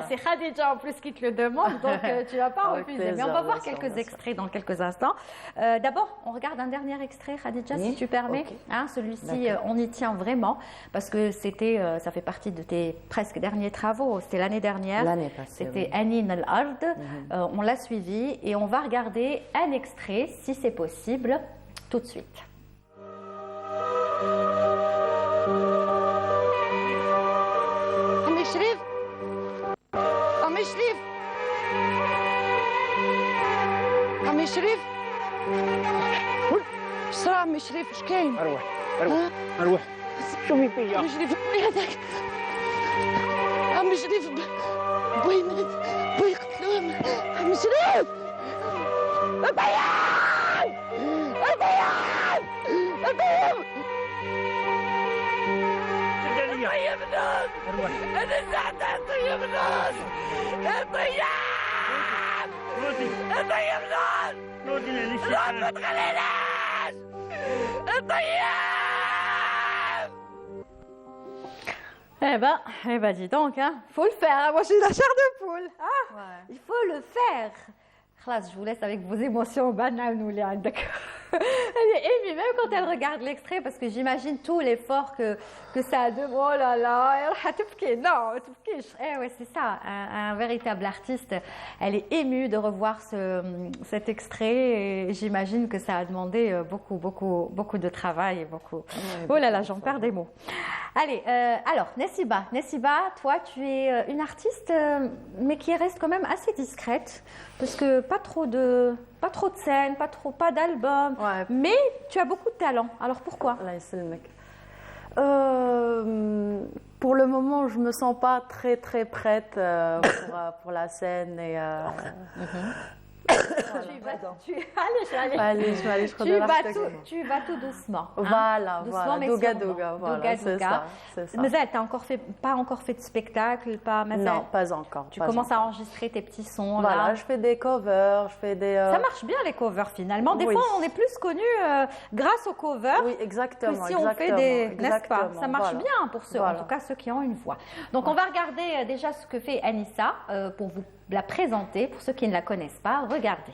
C'est Khadija en plus qui te le demande, donc tu ne vas pas refuser. Mais on va voir quelques extraits dans quelques instants. D'abord, on regarde un dernier extrait, Khadija, si tu permets. Okay. Hein, celui-ci, on y tient vraiment parce que ça fait partie de tes presque derniers travaux. C'était l'année dernière. L'année passée. C'était Anin al-Ard. On l'a suivi et on va regarder un extrait, si c'est possible, tout de suite. شريف عمي شريف عمي شريف بسرعة عمي شريف اش كاين؟ اروح شوفي فيا عمي شريف يدك عمي شريف بوي مات بوي قتلوه عمي شريف الطياب الطياب الطياب طيب الناس انا ساعدت طيب الناس الطيب الطيب الناس ما تخليناش الطيب. Eh ben, dis donc, hein, faut le faire. Moi, j'ai la chair de poule. Ah, ouais. Il faut le faire. Khlas, je vous laisse avec vos émotions banales, nous, les d'accord. Elle est émue, même quand elle regarde l'extrait, parce que j'imagine tout l'effort que ça a de... Oh là là, non, eh ouais, c'est ça, un véritable artiste. Elle est émue de revoir cet extrait et j'imagine que ça a demandé beaucoup de travail et beaucoup... Oh là là, j'en perds des mots. Allez, alors, Nessiba, toi, tu es une artiste, mais qui reste quand même assez discrète, parce que pas trop de scènes, pas d'albums, ouais. Mais tu as beaucoup de talent. Alors pourquoi? Pour le moment, je me sens pas très prête pour la scène et. Allez, tu vas tout doucement. Voilà, doucement, voilà. Douga, voilà, c'est ça. Mais tu n'as pas encore fait de spectacle, Non, pas encore. Tu commences à enregistrer tes petits sons. Voilà, là. je fais des covers, Ça marche bien les covers finalement. Des fois, on est plus connu grâce aux covers. Oui, exactement. Que si on fait des, n'est-ce pas? Ça marche bien pour ceux, en tout cas ceux qui ont une voix. Donc, on va regarder déjà ce que fait Anissa pour vous la présenter pour ceux qui ne la connaissent pas. Regardez.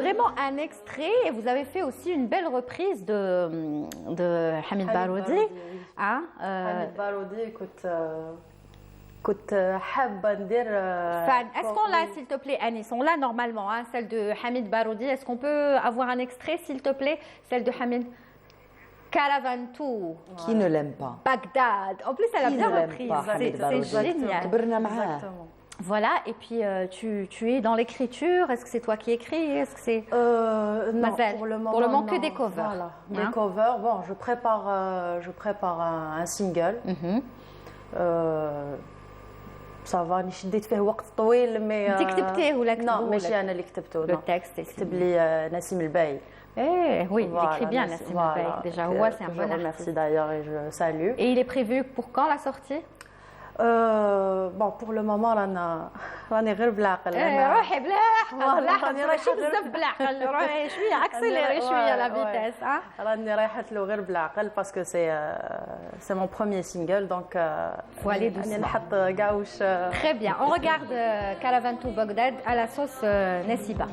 Vraiment un extrait et vous avez fait aussi une belle reprise de Hamid Baroudi. Hein, Hamid Baroudi, كنت حابة ندير Est-ce qu'on l'a, s'il te plaît, Anis? On l'a normalement, hein, celle de Hamid Baroudi. Est-ce qu'on peut avoir un extrait, s'il te plaît? Celle de Hamid Caravan Tour. Qui ne l'aime pas? Bagdad. En plus, elle a bien repris. C'est génial. Exactement. Voilà, et puis tu es dans l'écriture. Est-ce que c'est toi qui écris? Est-ce que c'est non, pour le moment que des covers. Voilà, des covers. Bon, je prépare un single. Ça va نشديت فيه وقت طويل mais انت كتبتيه ولا كتبوه؟ Non, ماشي انا اللي كتبته. Le texte كتب لي نسيم الباي. Oui, il écrit bien Nassim Al-Baï. Déjà, c'est un bon artiste. Je remercie d'ailleurs et je le salue. Et il est prévu pour quand la sortie? Bon, pour le moment, راني غير بالعقل. روحي بالعقل ماشي بزاف بالعقل، روحي شويه اكسيليري شويه لا فيتاس. راني رايحه له غير بالعقل parce que c'est mon premier single donc faut aller doucement. راني نحط كاع واش. Très bien, on regarde Caravan to Bagdad à la sauce Nessiba.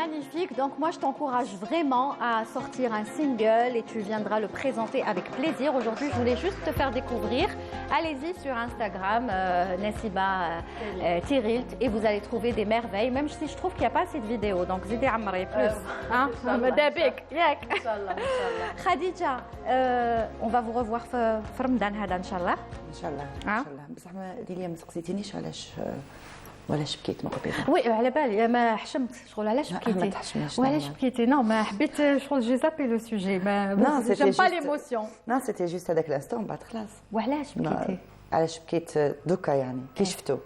Magnifique, donc moi je t'encourage vraiment à sortir un single et tu viendras le présenter avec plaisir. Aujourd'hui je voulais juste te faire découvrir. Allez-y sur Instagram, Nessiba Tirilt, et vous allez trouver des merveilles, même si je trouve qu'il n'y a pas assez de vidéos, donc zidé amré plus. Khadija, on va vous revoir في رمضان هذا إن شاء الله. إن شاء الله. إن شاء الله. بصح ديالي ما سقسيتينيش وعلاش بكيت ما قبيله. وي على بالي ما حشمت شغل علاش بكيتي. ما تحشميش. وعلاش بكيتي؟ نو ما حبيت شغل جي زابي لو سوجي ما جيم با ليموسيون. نو سيتي جوست هذاك لاستون بعد خلاص. وعلاش بكيتي؟ علاش بكيت دوكا يعني كي شفتو.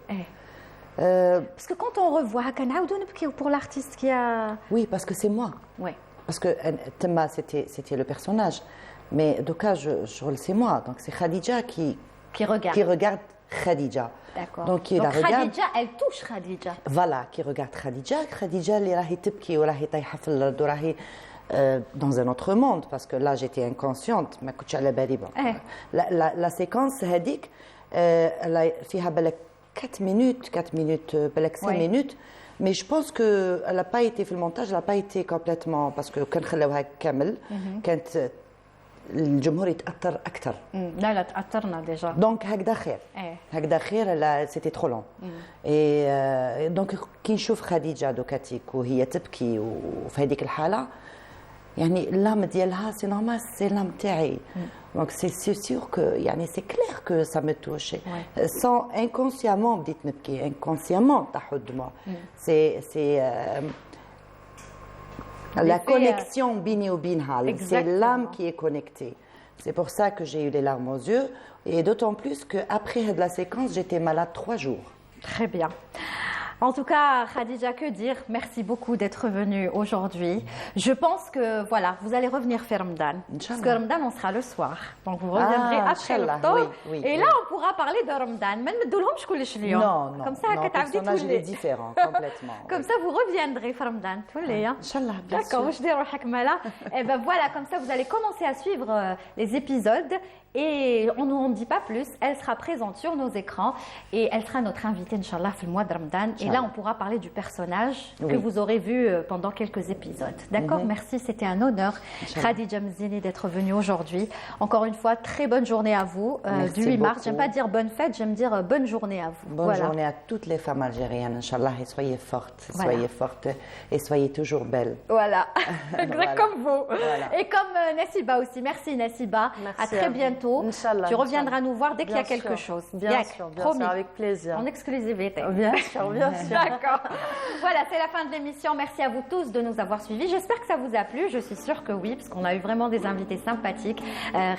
Parce que quand on revoit هكا نعاودو نبكيو pour l'artiste qui a. Oui, parce que c'est moi. Oui. Parce que Tama c'était le personnage, mais doka je le sais moi. Donc c'est Khadija qui regarde Khadija. D'accord. Donc il la regarde. Khadija, elle touche Khadija. Voilà, qui regarde Khadija. Khadija, elle راهي تبكي وراهي طايحة في الأرض وراهي dans un autre monde parce que là j'étais inconsciente ما كنتش على بالي. La séquence هذيك فيها بالك 4 minutes بالك 5 minutes. Mais je pense qu'elle n'a pas été, في المونتاج, elle n'a pas été complètement, parce que كان خلوها كامل, كانت الجمهور يتأثر أكثر. لا تأثرنا ديجا. Donc هكذا خير. هكذا خير, c'était trop long. Et donc كي نشوف خديجة دوكاتيك وهي تبكي وفي هذيك الحالة, يعني اللام ديالها سي نورمال سي اللام تاعي. Donc c'est sûr que, يعني c'est clair que ça me touche. Sans inconsciemment بديت نبكي, inconsciemment تحد moi. C'est la connexion بيني وبينها. C'est l'âme qui est connectée. C'est pour ça que j'ai eu les larmes aux yeux. Et d'autant plus qu'après la séquence, j'étais malade 3 jours. Très bien. En tout cas, Khadija, que dire? Merci beaucoup d'être venue aujourd'hui. Je pense que, voilà, vous allez revenir faire Ramadan. Parce que Ramadan, on sera le soir. Donc, vous reviendrez après le temps. Et là, on pourra parler de Ramadan. Non. Comme ça, le personnage est différent, complètement. Comme ça, vous reviendrez faire Ramadan. Inch'Allah, bien sûr. D'accord, et ben voilà, comme ça, vous allez commencer à suivre les épisodes. Et on ne dit pas plus, elle sera présente sur nos écrans et elle sera notre invitée, Inch'Allah, le mois de Ramadan. Et là, on pourra parler du personnage que vous aurez vu pendant quelques épisodes. D'accord, merci, c'était un honneur, Khadija Mzini, d'être venue aujourd'hui. Encore une fois, très bonne journée à vous. Du 8 mars, j'aime pas dire bonne fête, j'aime dire bonne journée à vous. Bonne journée à toutes les femmes algériennes, Inch'Allah, et soyez fortes, et soyez toujours belles. Voilà, comme vous. Et comme Nassiba aussi. Merci Nassiba, à très bientôt. Tu reviendras nous voir dès qu'il y a quelque chose. Bien sûr, avec plaisir. En exclusivité. Bien sûr. D'accord. Voilà, c'est la fin de l'émission. Merci à vous tous de nous avoir suivis. J'espère que ça vous a plu. Je suis sûre que oui, parce qu'on a eu vraiment des invités sympathiques.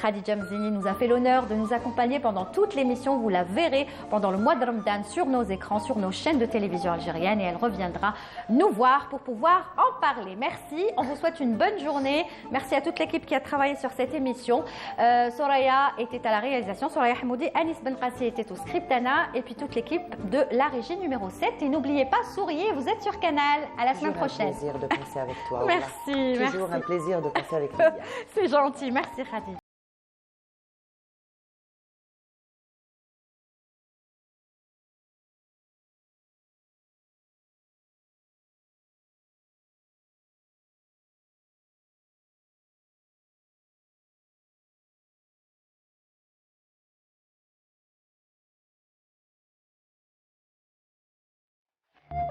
Khadija Mzini nous a fait l'honneur de nous accompagner pendant toute l'émission. Vous la verrez pendant le mois de Ramadan sur nos écrans, sur nos chaînes de télévision algériennes. Et elle reviendra nous voir pour pouvoir en parler. Merci. On vous souhaite une bonne journée. Merci à toute l'équipe qui a travaillé sur cette émission. Soraya était à la réalisation, Soraya Hamoudi, Anis Benqassi était au script Anna et puis toute l'équipe de la régie numéro 7. Et n'oubliez pas, souriez, vous êtes sur Canal. À la semaine prochaine. Un plaisir de passer avec toi. Merci. Toujours un plaisir de passer avec toi. C'est gentil. Merci Khadija.